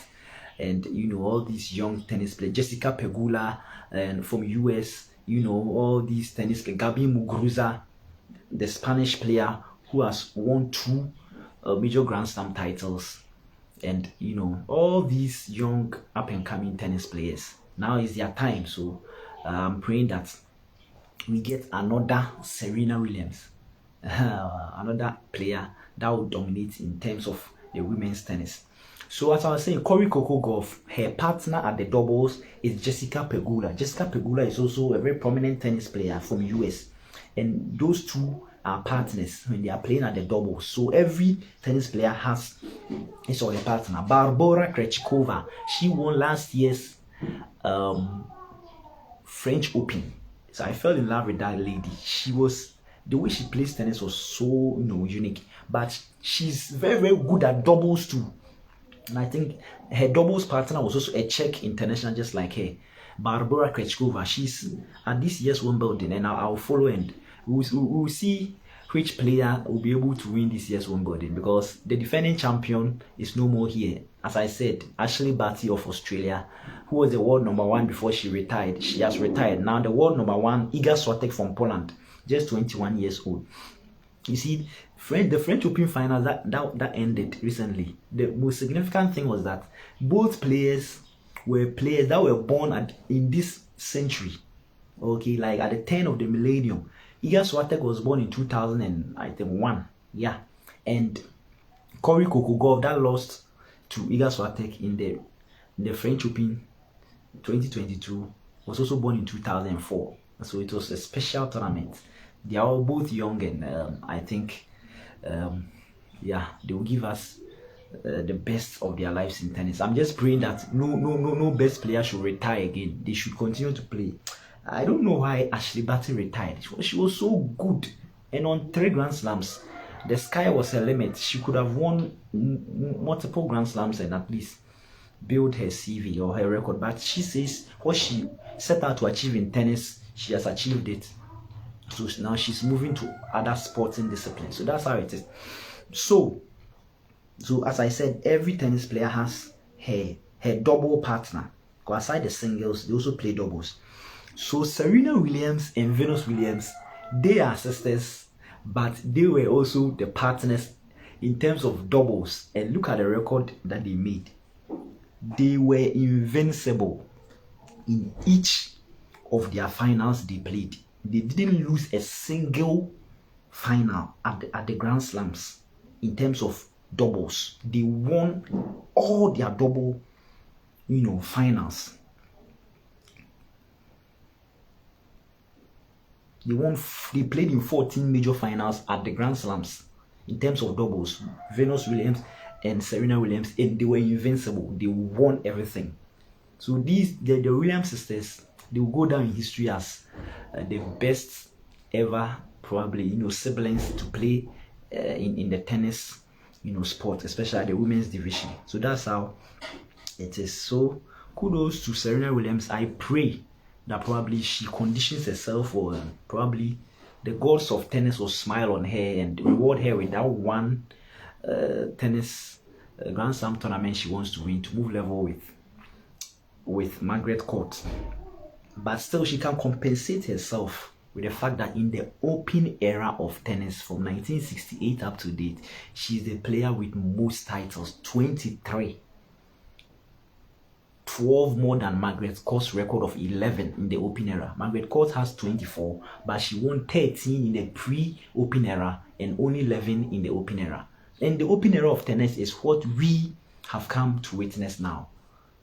And all these young tennis players, Jessica Pegula and from US, all these tennis players, Gabi Muguruza, the Spanish player who has won 2 major Grand Slam titles, and all these young up and coming tennis players. Now is their time. So I'm praying that we get another Serena Williams, another player that will dominate in terms of the women's tennis. So as I was saying, Cory Coco Gauff, her partner at the doubles is Jessica Pegula. Jessica Pegula is also a very prominent tennis player from US, and those two are partners when they are playing at the doubles. So every tennis player has his or her partner. Barbora Krejcikova, she won last year's French Open. So I fell in love with that lady. The way she plays tennis was so unique, but she's very, very good at doubles too. And I think her doubles partner was also a Czech international, just like her. Barbora Krejcikova, she's at this year's Wimbledon, and I'll follow, and we'll see which player will be able to win this year's Wimbledon, because the defending champion is no more here. As I said, Ashleigh Barty of Australia, who was the world number one before she retired, she has retired. Now the world number one, Iga Swiatek from Poland, just 21 years old. You see, the French Open final that ended recently, the most significant thing was that both players were players that were born in this century. Okay, like at the turn of the millennium. Iga Swiatek was born in 2001. Yeah. And Cory Coco Gauff, that lost to Iga Swiatek in the French Open 2022, was also born in 2004. So it was a special tournament. They are all both young, and I think they will give us the best of their lives in tennis. I'm just praying that no best player should retire again. They should continue to play. I don't know why Ashleigh Barty retired. She was so good, and on 3 Grand Slams, the sky was her limit. She could have won multiple Grand Slams and at least build her CV or her record. But she says what she set out to achieve in tennis, she has achieved it. So now she's moving to other sporting disciplines. So that's how it is. So as I said, every tennis player has her double partner. Because aside the singles, they also play doubles. So Serena Williams and Venus Williams, they are sisters, but they were also the partners in terms of doubles. And look at the record that they made. They were invincible in each of their finals they played. They didn't lose a single final at the Grand Slams in terms of doubles. They won all their double, finals. They played in 14 major finals at the Grand Slams in terms of doubles. Venus Williams and Serena Williams, and they were invincible. They won everything. So the Williams sisters, they will go down in history as the best ever, probably, siblings to play in the tennis, sport, especially the women's division. So that's how it is. So kudos to Serena Williams. I pray that probably she conditions herself, or probably the gods of tennis will smile on her and reward her with that one tennis Grand Slam tournament she wants to win, to move level with Margaret Court. But still, she can compensate herself with the fact that in the open era of tennis from 1968 up to date, she's the player with most titles, 23. 12 more than Margaret Court's record of 11 in the open era. Margaret Court has 24, but she won 13 in the pre-open era and only 11 in the open era. And the open era of tennis is what we have come to witness now.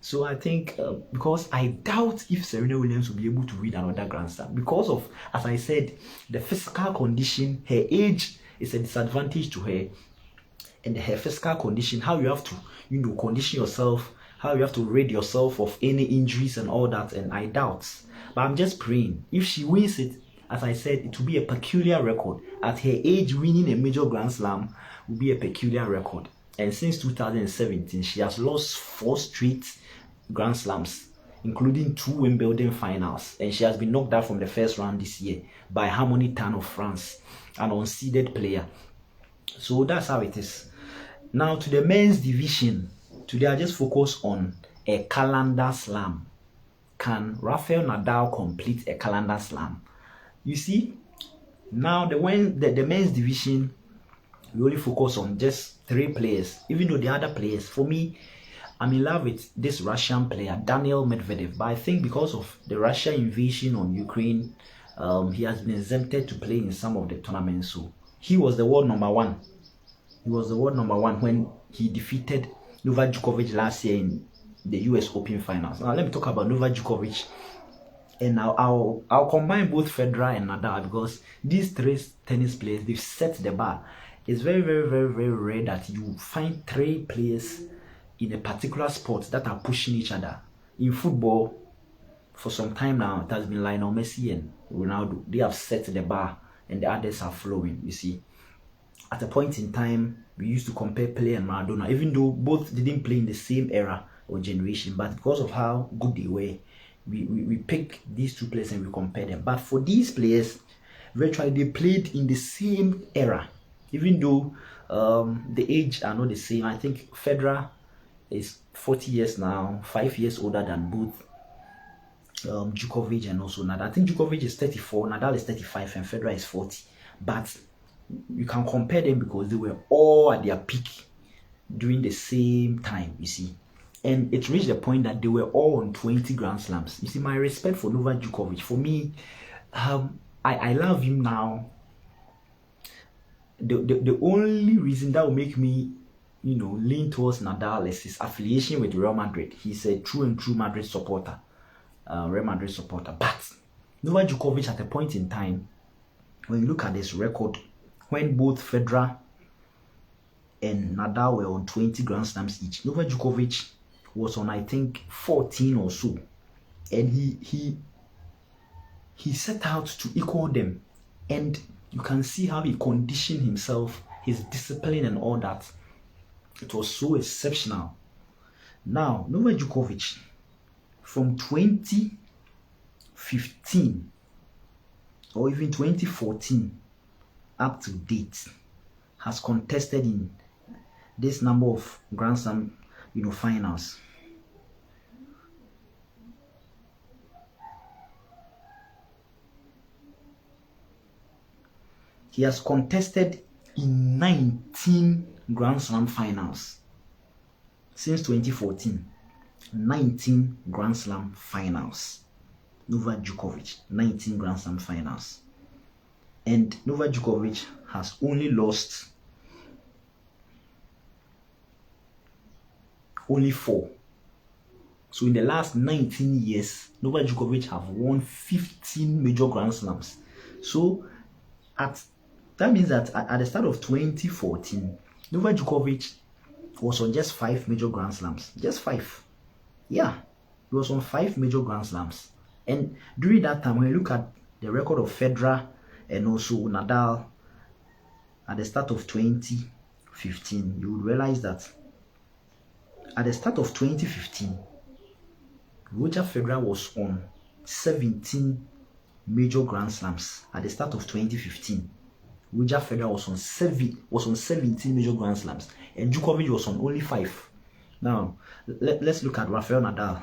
So I think, because I doubt if Serena Williams will be able to win another Grand Slam, because of, as I said, the physical condition. Her age is a disadvantage to her, and her physical condition, how you have to, condition yourself, how you have to rid yourself of any injuries and all that, and I doubt. But I'm just praying, if she wins it, as I said, it will be a peculiar record. At her age, winning a major Grand Slam will be a peculiar record. And since 2017, she has lost 4 straight Grand Slams, including 2 Wimbledon finals. And she has been knocked out from the first round this year by Harmony Tan of France, an unseeded player. So that's how it is. Now to the men's division. Today I just focus on a calendar slam. Can Rafael Nadal complete a calendar slam? You see, now the men's division, we only focus on just 3 players, even though the other players, for me, I'm in love with this Russian player, Daniil Medvedev. But I think because of the Russia invasion on Ukraine, he has been exempted to play in some of the tournaments. So he was the world number 1. He was the world number 1 when he defeated Novak Djokovic last year in the US Open finals. Now let me talk about Novak Djokovic. And now I'll combine both Federer and Nadal, because these 3 tennis players, they've set the bar. It's very, very, very, very rare that you find 3 players in a particular sport that are pushing each other. In football, for some time now, it has been Lionel Messi and Ronaldo. They have set the bar and the others are flowing, you see. At a point in time, we used to compare Pelé and Maradona, even though both didn't play in the same era or generation, but because of how good they were, we pick these 2 players and we compare them. But for these players, virtually they played in the same era, even though the age are not the same. I think Federer is 40 years now, 5 years older than both Djokovic and also Nadal. I think Djokovic is 34, Nadal is 35, and Federer is 40. But you can compare them because they were all at their peak during the same time, you see. And it reached the point that they were all on 20 Grand Slams. You see, my respect for Novak Djokovic, for me, I love him now. The only reason that will make me, lean towards Nadal is his affiliation with Real Madrid. He's a true and true Madrid supporter, Real Madrid supporter. But Novak Djokovic, at a point in time, when you look at this record, when both Federer and Nadal were on 20 Grand Slams each, Novak Djokovic was on, I think, 14 or so, and he set out to equal them. And you can see how he conditioned himself, his discipline and all that. It was so exceptional. Now Novak Djokovic, from 2015 or even 2014 up to date, has contested in this number of Grand Slam finals. He has contested in 19 Grand Slam finals since 2014. 19 Grand Slam finals. Novak Djokovic, 19 Grand Slam finals. And Novak Djokovic has only lost only 4. So in the last 19 years, Novak Djokovic have won 15 major Grand Slams. So that means that at the start of 2014, Novak Djokovic was on just 5 major Grand Slams. Just 5. Yeah, he was on 5 major Grand Slams. And during that time, when you look at the record of Federer and also Nadal at the start of 2015, you will realize that at the start of 2015, Roger Federer was on 17 major Grand Slams. At the start of 2015, Roger Federer was on 17 major Grand Slams, and Djokovic was on only 5. Now let's look at Rafael Nadal.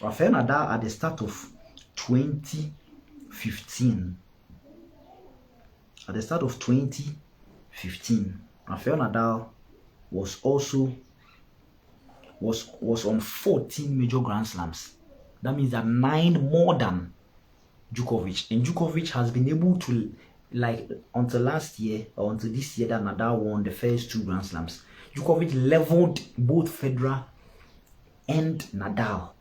Rafael Nadal at the start of 2015. At the start of 2015, Rafael Nadal was also was on 14 major Grand Slams. That means that 9 more than Djokovic. And Djokovic has been able to, like, until last year or until this year that Nadal won the first 2 Grand Slams, Djokovic leveled both Federer and Nadal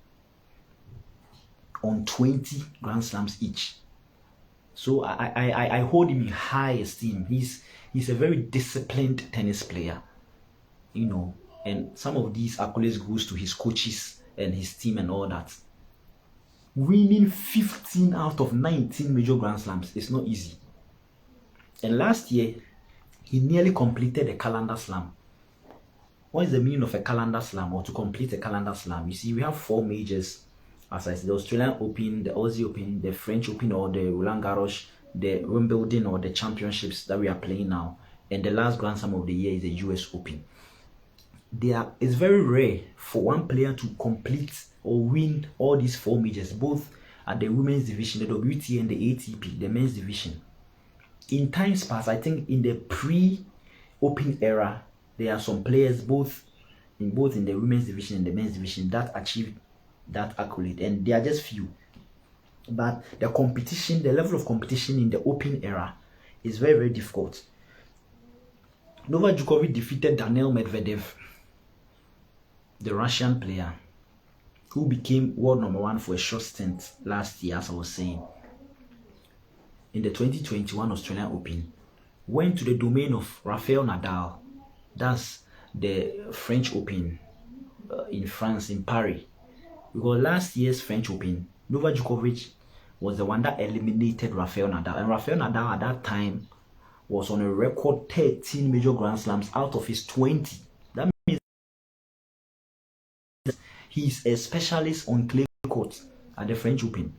on 20 Grand Slams each. So I hold him in high esteem. He's a very disciplined tennis player, and some of these accolades goes to his coaches and his team and all that. Winning 15 out of 19 major Grand Slams is not easy. And last year, He nearly completed a calendar slam. What is the meaning of a calendar slam, or to complete a calendar slam? You see, we have 4 majors, as I said: the Australian Open, the Aussie Open, the French Open or the Roland Garros, the Wimbledon or the championships that we are playing now, and the last Grand Slam of the year is the US Open. It's very rare for one player to complete or win all these 4 majors, both at the women's division, the WTA and the ATP, the men's division. In times past, I think in the pre-Open era, there are some players both in the women's division and the men's division that achieved that accolade, and they are just few. But the competition, the level of competition in the Open era is very, very difficult. Novak Djokovic defeated Daniil Medvedev, the Russian player, who became world number 1 for a short stint last year, as I was saying, in the 2021 Australian Open. Went to the domain of Rafael Nadal, that's the French Open in France, in Paris. Because last year's French Open, Novak Djokovic was the one that eliminated Rafael Nadal. And Rafael Nadal at that time was on a record 13 major Grand Slams out of his 20. That means he's a specialist on clay courts at the French Open.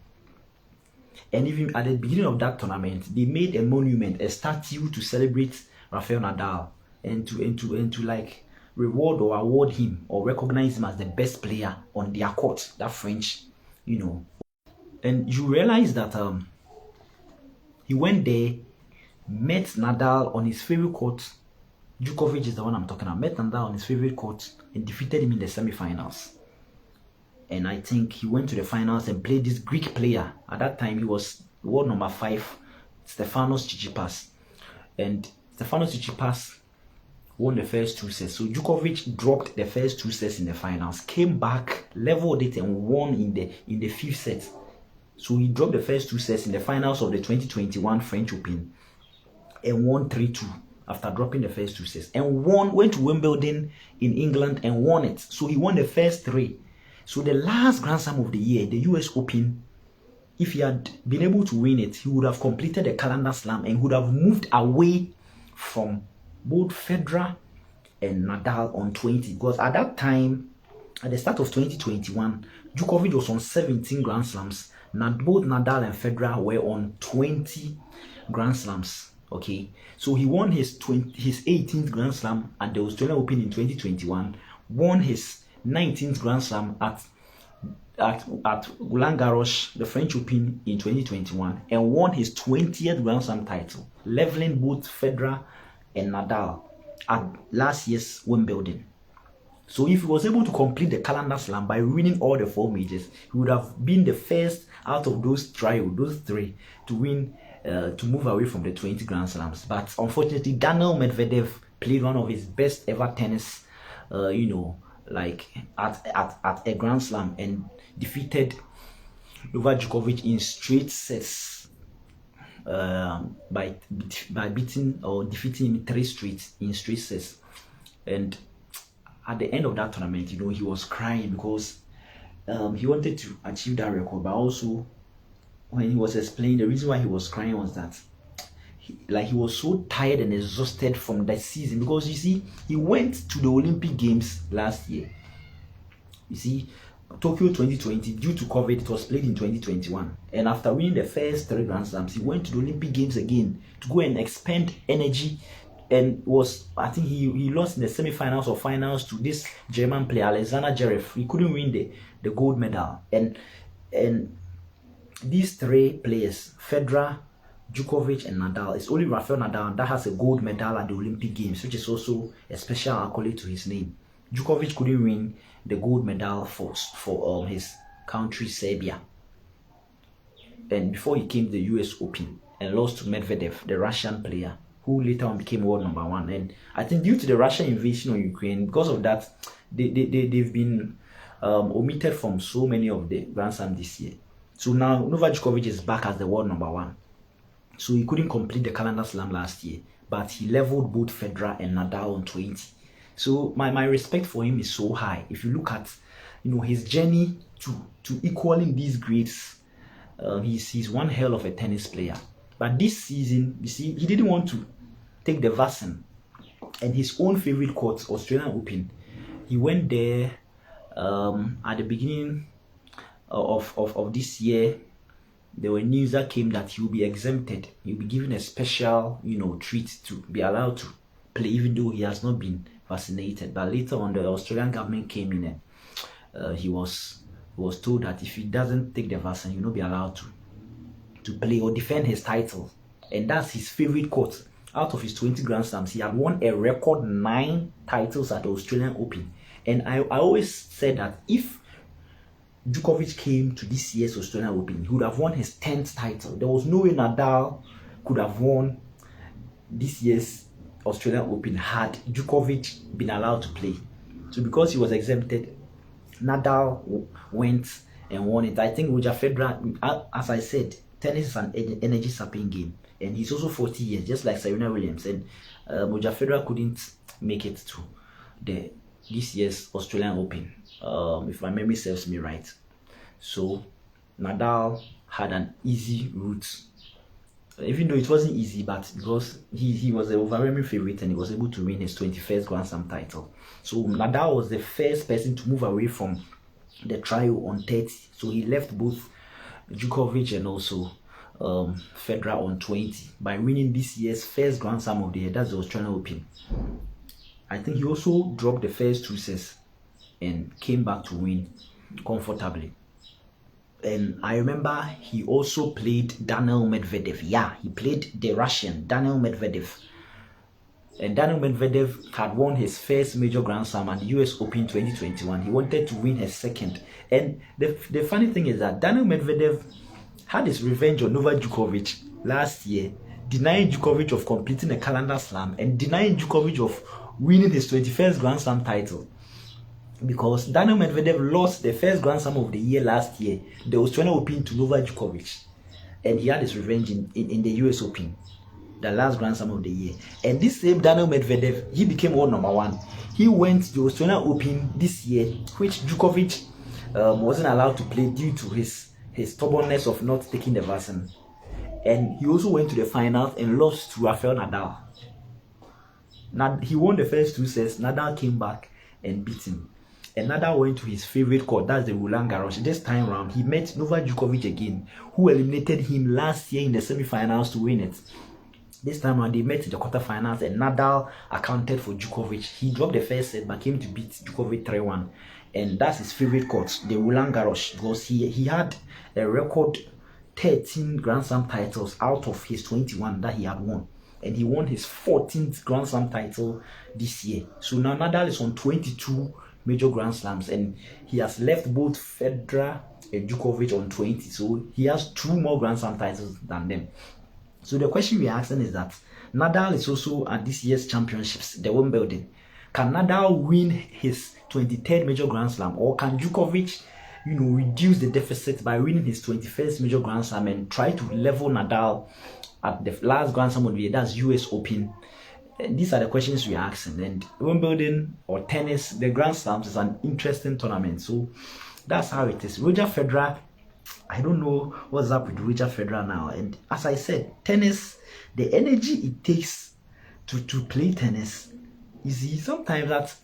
And even at the beginning of that tournament, they made a monument, a statue to celebrate Rafael Nadal and to like reward or award him or recognize him as the best player on their court, that French, you know. And you realize that he went there, met Nadal on his favorite court. Djokovic is the one I'm talking about. Met Nadal on his favorite court and defeated him in the semi-finals. And I think he went to the finals and played this Greek player. At that time, he was world number 5, Stefanos Tsitsipas. And Stefanos Tsitsipas won the first 2 sets. So Djokovic dropped the first 2 sets in the finals, came back, leveled it, and won in the 5th set. So he dropped the first 2 sets in the finals of the 2021 French Open and won 3-2 after dropping the first 2 sets. And went to Wimbledon in England and won it. So he won the first 3. So the last Grand Slam of the year, the US Open, if he had been able to win it, he would have completed the calendar slam and would have moved away from both Federer and Nadal on 20. Because at that time, at the start of 2021, Djokovic was on 17 Grand Slams. Both Nadal and Federer were on 20 Grand Slams. Okay, so he won his 18th Grand Slam at the Australian Open in 2021, won his 19th Grand Slam at Roland Garros, the French Open in 2021, and won his 20th Grand Slam title, leveling both Federer and Nadal at last year's Wimbledon. So if he was able to complete the calendar slam by winning all the 4 majors, he would have been the first out of those 3 to win, to move away from the 20 Grand Slams. But unfortunately, Daniil Medvedev played one of his best ever tennis, like at a Grand Slam, and defeated Novak Djokovic in straight sets by beating or defeating him 3 straight in straight sets. And at the end of that tournament, he was crying because he wanted to achieve that record. But also, when he was explaining, the reason why he was crying was that he was so tired and exhausted from that season, because you see, he went to the Olympic Games last year. You see, Tokyo 2020, due to COVID, it was played in 2021, and after winning the first 3 Grand Slams, he went to the Olympic Games again to go and expend energy, and I think he lost in the semi-finals or finals to this German player, Alexander Zverev. He couldn't win the gold medal, and these 3 players, Federer, Djokovic and Nadal, it's only Rafael Nadal that has a gold medal at the Olympic Games, which is also a special accolade to his name. Djokovic couldn't win the gold medal for his country, Serbia, and before he came to the US Open and lost to Medvedev, the Russian player, who later on became world number 1. And I think due to the Russian invasion of Ukraine, because of that, they've been omitted from so many of the Grand Slams this year. So now Novak Djokovic is back as the world number 1. So he couldn't complete the calendar slam last year, but he leveled both Federer and Nadal on 20. So my respect for him is so high. If you look at his journey to equaling these grades, he's one hell of a tennis player. But this season, you see, he didn't want to take the vaccine. And his own favorite court, Australian Open, he went there at the beginning of this year. There were news that came that he will be exempted. He'll be given a special, treat to be allowed to play, even though he has not been vaccinated. But later on, the Australian government came in and he was told that if he doesn't take the vaccine, he will not be allowed to play or defend his title. And that's his favorite court. Out of his 20 Grand Slams, he had won a record 9 titles at the Australian Open. And I always said that if Djokovic came to this year's Australian Open, he would have won his 10th title. There was no way Nadal could have won this year's Australian Open had Djokovic been allowed to play. So because he was exempted, Nadal went and won it. I think Roger Federer, as I said, tennis is an energy sapping game. And he's also 40 years, just like Serena Williams. And Roger Federer couldn't make it to this year's Australian Open, if my memory serves me right. So Nadal had an easy route, even though it wasn't easy, but because he was the overwhelming favorite and he was able to win his 21st Grand Slam title. So Nadal was the first person to move away from the trio on 30. So he left both Djokovic and also Federer on 20 by winning this year's first Grand Slam of the year. That's the Australian Open. I think he also dropped the first 2 sets and came back to win comfortably. And I remember he also played Daniel Medvedev. Yeah, he played the Russian Daniel Medvedev. And Daniel Medvedev had won his first major Grand Slam at the US Open 2021. He wanted to win his second. And the funny thing is that Daniel Medvedev had his revenge on Novak Djokovic last year, denying Djokovic of completing a calendar slam and denying Djokovic of winning his 21st Grand Slam title. Because Daniel Medvedev lost the first Grand Slam of the year last year, the Australian Open, to Novak Djokovic. And he had his revenge in the US Open, the last Grand Slam of the year. And this same Daniel Medvedev, he became world number 1. He went to the Australian Open this year, which Djokovic wasn't allowed to play due to his stubbornness of not taking the vaccine. And he also went to the finals and lost to Rafael Nadal. Now, he won the first 2 sets. Nadal came back and beat him. And Nadal went to his favorite court, that's the Roland Garros. This time round, he met Novak Djokovic again, who eliminated him last year in the semi-finals to win it. This time around, they met in the quarterfinals, and Nadal accounted for Djokovic. He dropped the first set, but came to beat Djokovic 3-1. And that's his favorite court, the Roland Garros, because he had a record 13 Grand Slam titles out of his 21 that he had won. And he won his 14th Grand Slam title this year. So now Nadal is on 22 major Grand Slams, and he has left both Federer and Djokovic on 20. So he has 2 more Grand Slam titles than them. So the question we're asking is that Nadal is also at this year's championships, the Wimbledon. Can Nadal win his 23rd major Grand Slam, or can Djokovic, reduce the deficit by winning his 21st major Grand Slam and try to level Nadal at the last Grand Slam of the year, that's US Open? And these are the questions we're asking. And Wimbledon or tennis, the Grand Slams, is an interesting tournament. So that's how it is. Roger Federer, I don't know what's up with Roger Federer now. And as I said, tennis, the energy it takes to play tennis is sometimes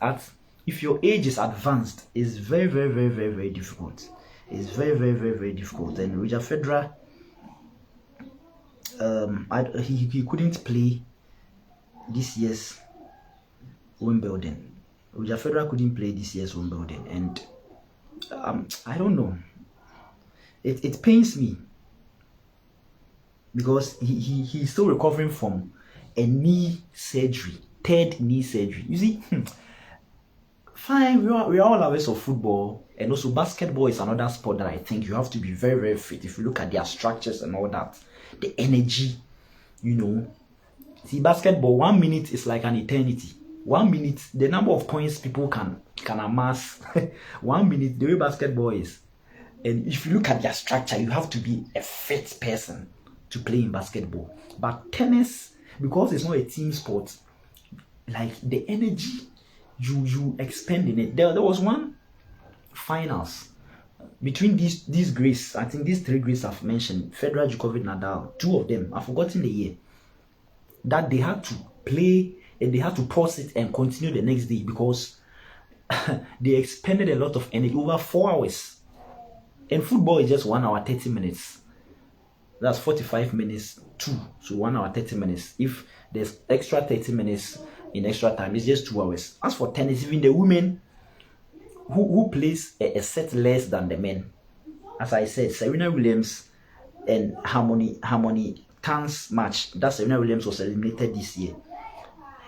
if your age is advanced, is very, very, very, very, very difficult. It's very, very, very, very difficult. And Roger Federer, he couldn't play this year's Wimbledon. Roger Federer couldn't play this year's Wimbledon, and I don't know. It pains me because he's still recovering from a knee surgery, 3rd knee surgery. You see, fine, we are all lovers of football, and also basketball is another sport that I think you have to be very, very fit. If you look at their structures and all that, the energy, See, basketball, 1 minute is like an eternity. 1 minute, the number of points people can amass. 1 minute, the way basketball is. And if you look at their structure, you have to be a fit person to play in basketball. But tennis, because it's not a team sport, like the energy you expend in it. There was one finals between these greats. I think these 3 greats I've mentioned, Federer, Djokovic, Nadal, 2 of them, I've forgotten the year, that they had to play and they have to pause it and continue the next day because they expended a lot of energy, over 4 hours. And football is just 1 hour 30 minutes. That's 45 minutes too. So 1 hour 30 minutes. If there's extra 30 minutes in extra time, it's just 2 hours. As for tennis, even the women who plays a set less than the men, as I said, Serena Williams and Harmony Tan's match that Serena Williams was eliminated this year,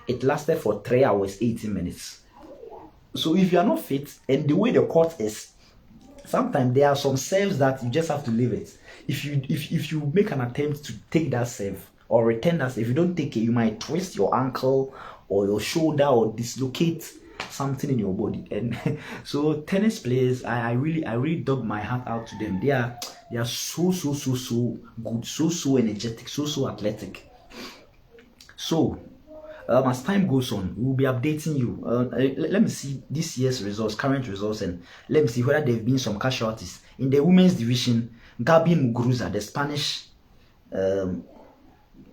it lasted for 3 hours 18 minutes. So if you are not fit, and the way the court is, sometimes there are some serves that you just have to leave it. If you make an attempt to take that serve or return that serve, if you don't take it, you might twist your ankle or your shoulder or dislocate something in your body. And so tennis players, I really dug my heart out to them. They are so good, so energetic, so athletic. So as time goes on, we'll be updating you. Let me see this year's results, current results, and let me see whether there have been some casualties in the women's division. Gabi Muguruza, the Spanish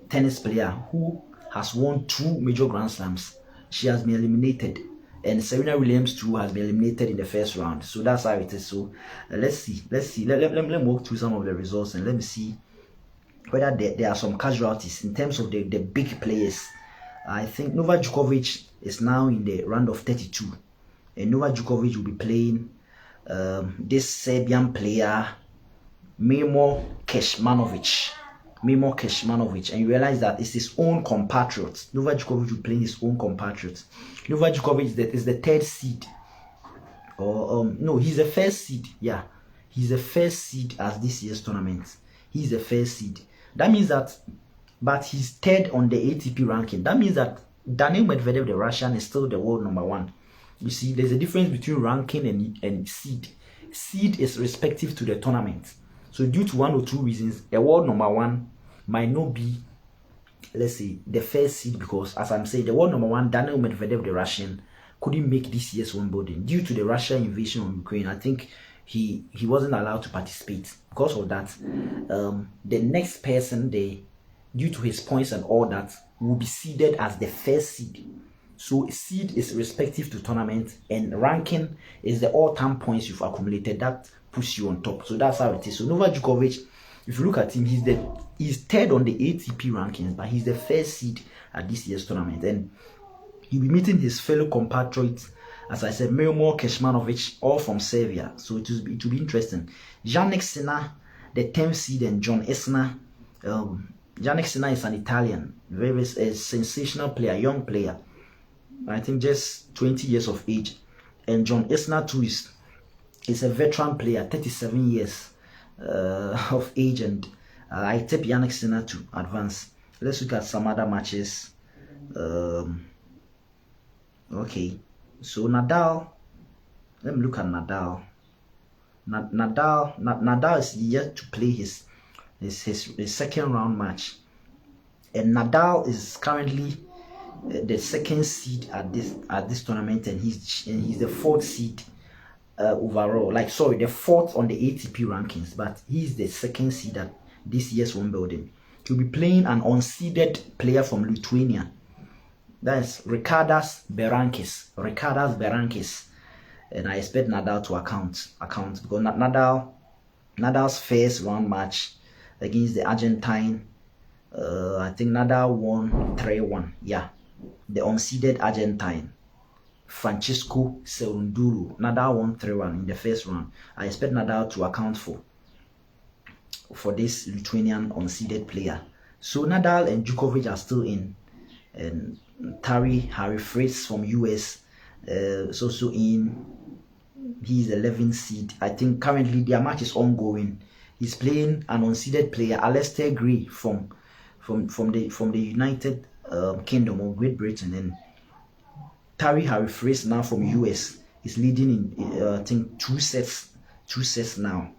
tennis player who has won 2 major Grand Slams, she has been eliminated, and Serena Williams too has been eliminated in the first round. So that's how it is. So let's see. Let me walk through some of the results and let me see whether there are some casualties in terms of the big players. I think Novak Djokovic is now in the round of 32, and Novak Djokovic will be playing this Serbian player Mimo Kecmanovic, and you realize that it's his own compatriot. Novak Djokovic will play his own compatriot. Novak Djokovic is the 3rd seed, or no, he's the 1st seed. Yeah, he's the 1st seed as this year's tournament. He's the 1st seed. That means that, but he's 3rd on the ATP ranking. That means that Daniil Medvedev, the Russian, is still the world #1. You see, there's a difference between ranking and seed. Seed is respective to the tournament. So due to 1 or 2 reasons, a world #1 might not be, let's say, the 1st seed, because as I'm saying, the world #1, Daniil Medvedev, the Russian, couldn't make this year's Wimbledon due to the Russian invasion of Ukraine. I think he wasn't allowed to participate. Because of that, the next person, due to his points and all that, will be seeded as the 1st seed. So seed is respective to tournament, and ranking is the all-time points you've accumulated that puts you on top. So that's how it is. So Novak Djokovic, if you look at him, he's 3rd on the ATP rankings, but he's the 1st seed at this year's tournament, and he'll be meeting his fellow compatriots, as I said, Mimo Kecmanovic, all from Serbia. So it will be interesting. Jannik Sinner, the 10th seed, and John Isner. Jannik Sinner is an Italian, very sensational player, young player. I think just 20 years of age. And John Isner too is a veteran player, 37 years of age, and I tip Jannik Sinner to advance. Let's look at some other matches. Okay, so Nadal. Let me look at Nadal. Nadal is yet to play his 2nd round match, and Nadal is currently the 2nd seed at this tournament, and he's the 4th seed overall. The 4th on the ATP rankings, but he's the 2nd seed at this year's Wimbledon. He'll be playing an unseeded player from Lithuania. That's Ricardas Berankis, and I expect Nadal to account because Nadal's first round match against the Argentine, I think Nadal won 3-1. Yeah, the unseeded Argentine Francisco Cerundolo. Nadal won 3-1 in the first round. I expect Nadal to account for this Lithuanian unseeded player. So Nadal and Djokovic are still in, and Harry Fritz from US is also in. He's 11th seed. I think currently their match is ongoing. He's playing an unseeded player, Alistair Gray from the United Kingdom of Great Britain, and Harry Fritz now from US is leading in I think two sets now.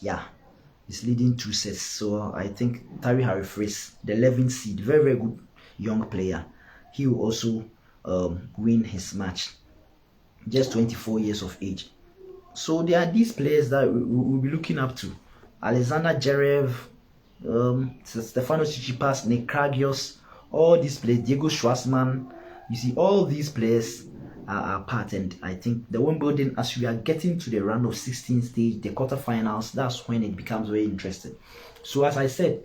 Yeah, he's leading 2 sets. So I think Harry Fritz, the 11th seed, very good young player, he will also win his match. Just 24 years of age. So there are these players that we'll be looking up to: Alexander Zverev, Stefanos Tsitsipas, Nick Kyrgios, all these players, Diego Schwartzman, you see, all these players are part. And I think the Wimbledon, as we are getting to the round of 16 stage, the quarterfinals, that's when it becomes very interesting. So as I said,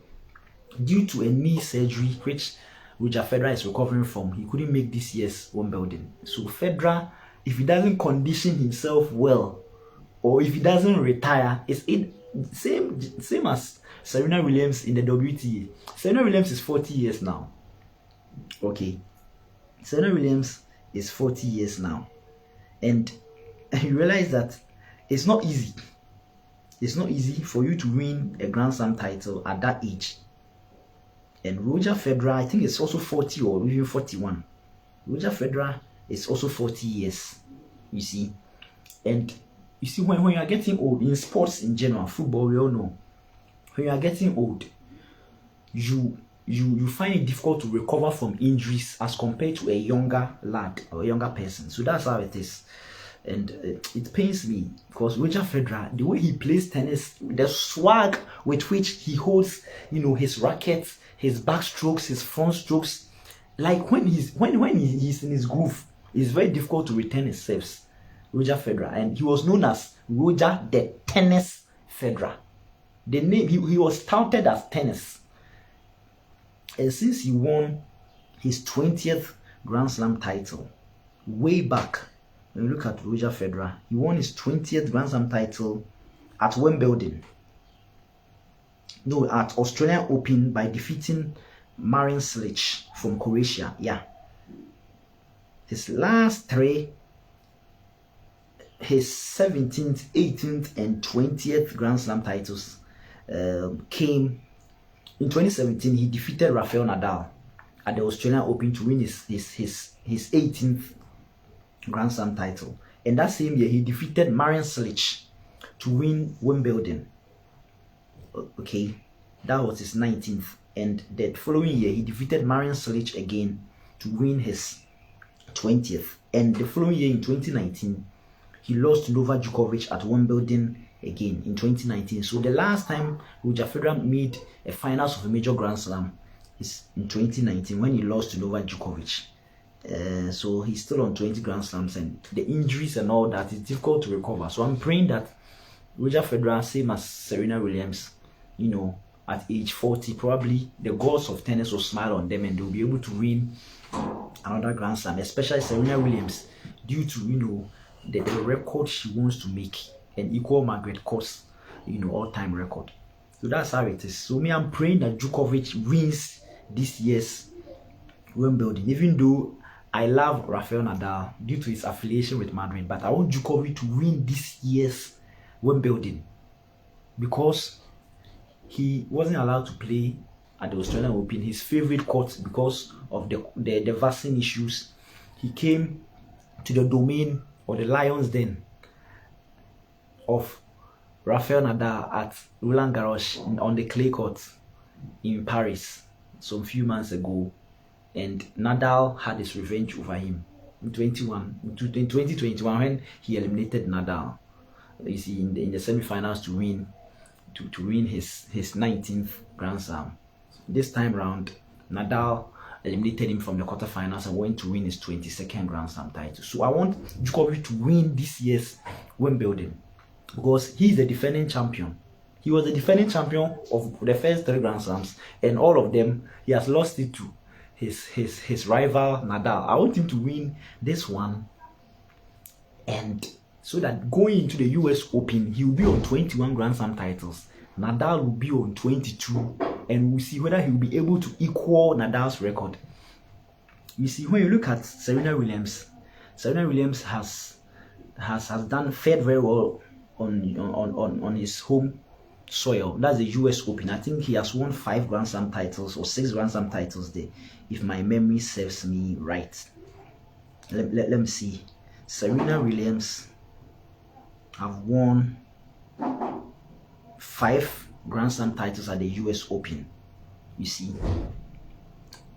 due to a knee surgery which Roger Federer is recovering from, he couldn't make this year's Wimbledon. So Federer, if he doesn't condition himself well, or if he doesn't retire, it's same as Serena Williams in the WTA. Serena Williams is 40 years now. Okay, Serena Williams is 40 years now, and you realize that it's not easy. It's not easy for you to win a Grand Slam title at that age. And Roger Federer, I think it's also 40 or even 41. Roger Federer is also 40 years, you see. And you see, when you are getting old, in sports in general, football, we all know, when you are getting old, you find it difficult to recover from injuries as compared to a younger lad or a younger person. So that's how it is. And it pains me because Roger Federer, the way he plays tennis, the swag with which he holds, his rackets, his backstrokes, his front strokes, like when he's in his groove, it's very difficult to retain his serves. Roger Federer, and he was known as Roger the Tennis Federer. The name, he was touted as tennis. And since he won his 20th Grand Slam title, way back, when you look at Roger Federer, he won his 20th Grand Slam title at Wimbledon. No, at Australian Open by defeating Marin Cilic from Croatia. Yeah. His last three, his 17th, 18th, and 20th Grand Slam titles came in 2017. He defeated Rafael Nadal at the Australian Open to win his 18th Grand Slam title. And that same year, he defeated Marin Cilic to win Wimbledon. Okay, that was his 19th. And the following year, he defeated Marin Cilic again to win his 20th. And the following year, in 2019, he lost to Novak Djokovic at Wimbledon again in 2019. So the last time Roger Federer made a finals of a major Grand Slam is in 2019 when he lost to Novak Djokovic. So he's still on 20 Grand Slams, and the injuries and all that is difficult to recover. So I'm praying that Roger Federer, same as Serena Williams, at age 40, probably the gods of tennis will smile on them and they'll be able to win another Grand Slam, especially Serena Williams, due to the record she wants to make and equal Margaret Court's all-time record. So that's how it is. So I'm praying that Djokovic wins this year's Wimbledon, even though I love Rafael Nadal due to his affiliation with Madrid, but I want Djokovic to win this year's Wimbledon because he wasn't allowed to play at the Australian Open, his favorite court, because of the vaccine issues. He came to the domain or the Lions Den of Rafael Nadal at Roland Garros on the clay court in Paris some few months ago, and Nadal had his revenge over him in 2021 when he eliminated Nadal. You see, in the semi-finals to win his 19th Grand Slam. This time round, Nadal eliminated him from the quarterfinals and went to win his 22nd Grand Slam title. So I want Djokovic to win this year's Wimbledon because he's the defending champion. He was the defending champion of the first 3 Grand Slams, and all of them he has lost it to his rival Nadal. I want him to win this one, and so that going into the US Open, he will be on 21 Grand Slam titles. Nadal will be on 22, and we'll see whether he will be able to equal Nadal's record. You see, when you look at Serena Williams has fared very well on his home soil. That's the US Open. I think he has won 5 Grand Slam titles or 6 Grand Slam titles there, if my memory serves me right. Let me see. Serena Williams have won 5 Grand Slam titles at the US Open, you see,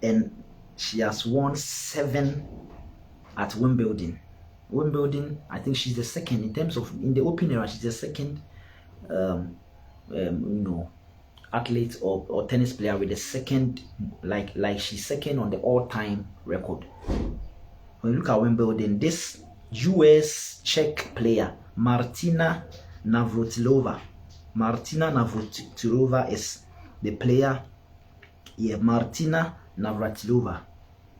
and she has won 7 at Wimbledon. I think she's the second in terms of in the Open era. She's the second, athlete or tennis player with the second, like she's second on the all-time record. When you look at Wimbledon, this US Czech player Martina Navratilova is the player. Yeah, Martina Navratilova.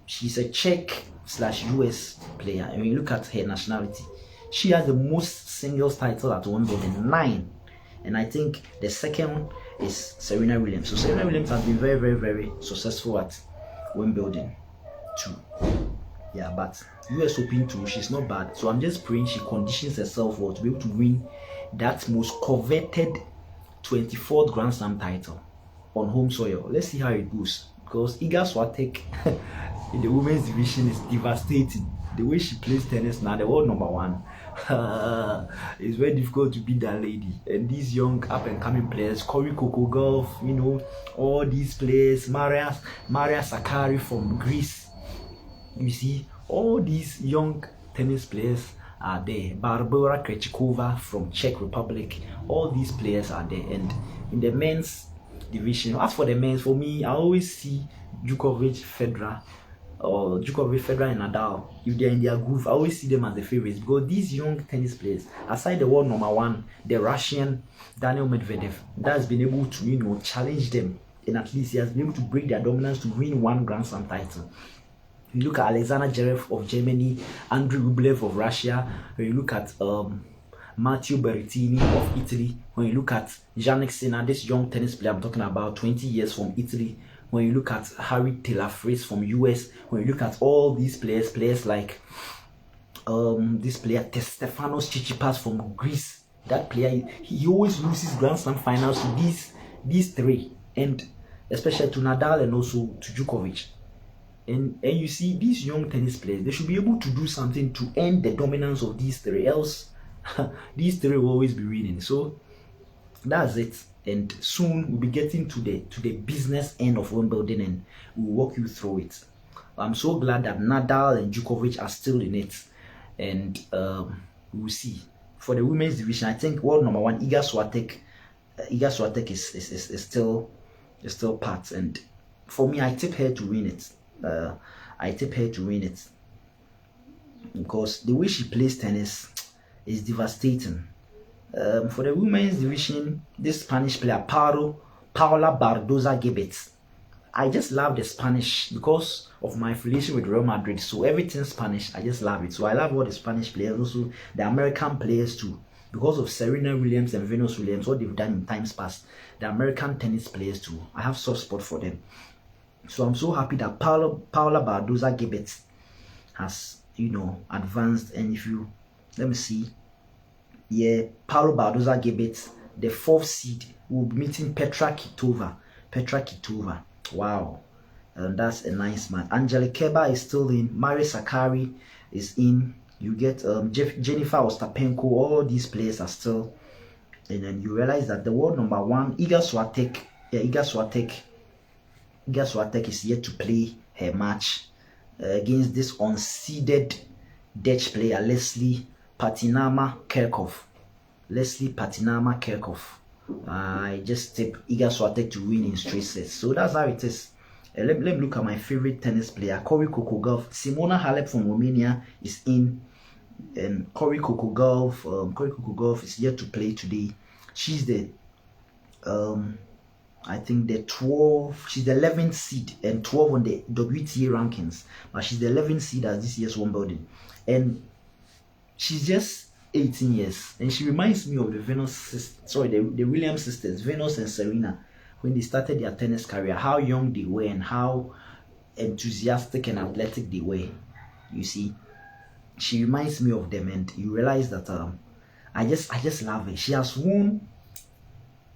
She's a Czech/US player, and when you look at her nationality, she has the most singles title at Wimbledon, 9. And I think the second is Serena Williams. So Serena Williams has been very, very, very successful at Wimbledon too. Yeah, but US Open too, she's not bad. So I'm just praying she conditions herself well to be able to win that most coveted 24th Grand Slam title on home soil. Let's see how it goes, because Iga Swiatek in the women's division is devastating. The way she plays tennis now, the world #1. It's very difficult to beat that lady. And these young up and coming players, Cory Kokogov, you know, all these players, Maria Sakkari from Greece. You see, all these young tennis players are there. Barbara Krejcikova from Czech Republic. All these players are there. And in the men's division, as for the men's, for me, I always see Djokovic, Federer, and Nadal. If they're in their groove, I always see them as the favorites, because these young tennis players, aside the world #1, the Russian Daniel Medvedev, that has been able to, you know, challenge them, and at least he has been able to break their dominance to win 1 Grand Slam title. You look at Alexander Zverev of Germany, Andrei Rublev of Russia. When you look at Matteo Berrettini of Italy, when you look at Jannik Sinner, this young tennis player I'm talking about, 20 years from Italy. When you look at Harry Taylor Fritz from US, when you look at all these players like this player Stefanos Tsitsipas from Greece, that player, he always loses Grand Slam finals to these 3, and especially to Nadal and also to Djokovic. And you see, these young tennis players, they should be able to do something to end the dominance of these 3, else these 3 will always be winning. So that's it. And soon we'll be getting to the business end of Wimbledon, and we'll walk you through it. I'm so glad that Nadal and Djokovic are still in it, and we'll see. For the women's division, I think world #1 Iga Swiatek is still part, and for me, I tip her to win it. Because the way she plays tennis is devastating. For the women's division, this Spanish player Paula Bardoza Gebet. I just love the Spanish because of my affiliation with Real Madrid. So everything Spanish, I just love it. So I love all the Spanish players, also the American players too. Because of Serena Williams and Venus Williams, what they've done in times past, the American tennis players too. I have soft spot for them. So I'm so happy that Paula Bardoza Gebet has, you know, advanced. And if you, let me see, yeah, Paula Bardoza Gebet, the 4th seed, will be meeting Petra Kvitova. Wow, that's a nice match. Angelique Kerber is still in. Maria Sakkari is in. You get Jennifer Ostapenko. All these players are still. And then you realize that the world #1 Iga Swiatek is yet to play her match against this unseeded Dutch player Leslie Patinama Kerkhoff. I just tip Iga Swiatek to win in straight sets. So that's how it is. Let me look at my favorite tennis player, Cory Kokogov. Simona Halep from Romania is in, and Cory Kokogov is yet to play today. She's the I think she's the 11th seed and 12 on the WTA rankings, but she's the 11th seed at this year's Wimbledon, and she's just 18 years, and she reminds me of the Williams sisters, Venus and Serena, when they started their tennis career, how young they were and how enthusiastic and athletic they were. You see, she reminds me of them, and you realize that I just love her. She has won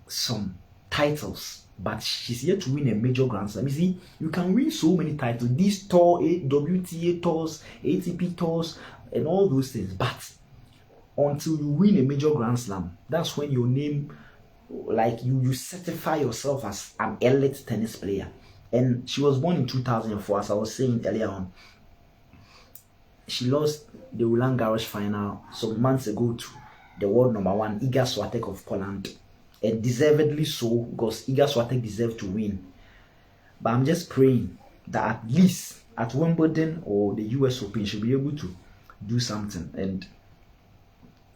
some titles, but she's yet to win a major Grand Slam. You see, you can win so many titles, these tour, WTA tours, ATP tours, and all those things, but until you win a major Grand Slam, that's when your name, like you certify yourself as an elite tennis player. And she was born in 2004, as I was saying earlier on. She lost the Roland Garros final some months ago to the world #1 Iga Swiatek of Poland. and deservedly so, because Iga Swiatek deserved to win. But I'm just praying that at least at Wimbledon or the US Open, she'll be able to do something. And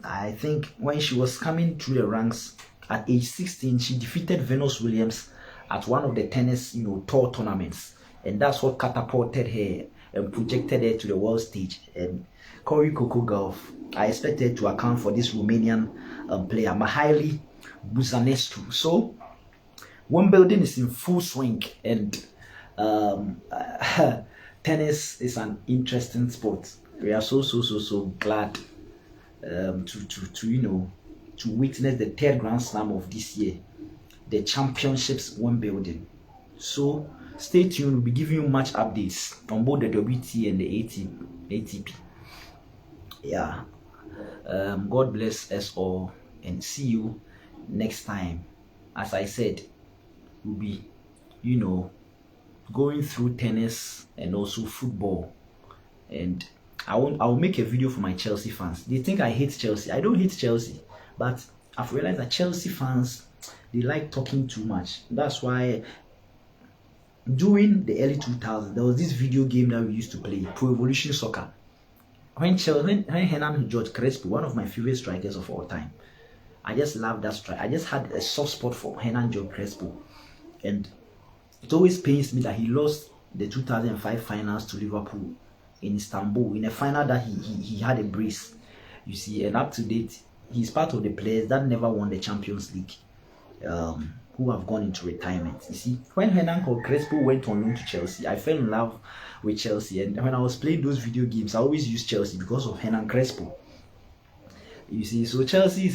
I think when she was coming through the ranks at age 16, she defeated Venus Williams at one of the tennis, tour tournaments, and that's what catapulted her and projected her to the world stage. And Cory Coco Gauff, I expected to account for this Romanian player, Mihaili Buzănescu. So Wimbledon is in full swing, and tennis is an interesting sport. We are so glad to witness the third Grand Slam of this year, the championships Wimbledon. So stay tuned. We'll be giving you match updates on both the WTA and the ATP. Yeah. God bless us all, and see you next time. As I said, we'll be going through tennis and also football, and I'll make a video for my Chelsea fans. They think I hate Chelsea. I don't hate Chelsea, but I've realized that Chelsea fans, they like talking too much. That's why during the early 2000s, there was this video game that we used to play, Pro Evolution Soccer. When Hernan George Crespo, one of my favorite strikers of all time, I just love that strike. I just had a soft spot for Hernan George Crespo, and it always pains me that he lost the 2005 finals to Liverpool in Istanbul, in a final that he had a brace, you see. And up to date, he's part of the players that never won the Champions League, who have gone into retirement. You see, when Hernan Crespo went on loan to Chelsea, I fell in love with Chelsea, and when I was playing those video games, I always used Chelsea because of Hernan Crespo, you see. So Chelsea is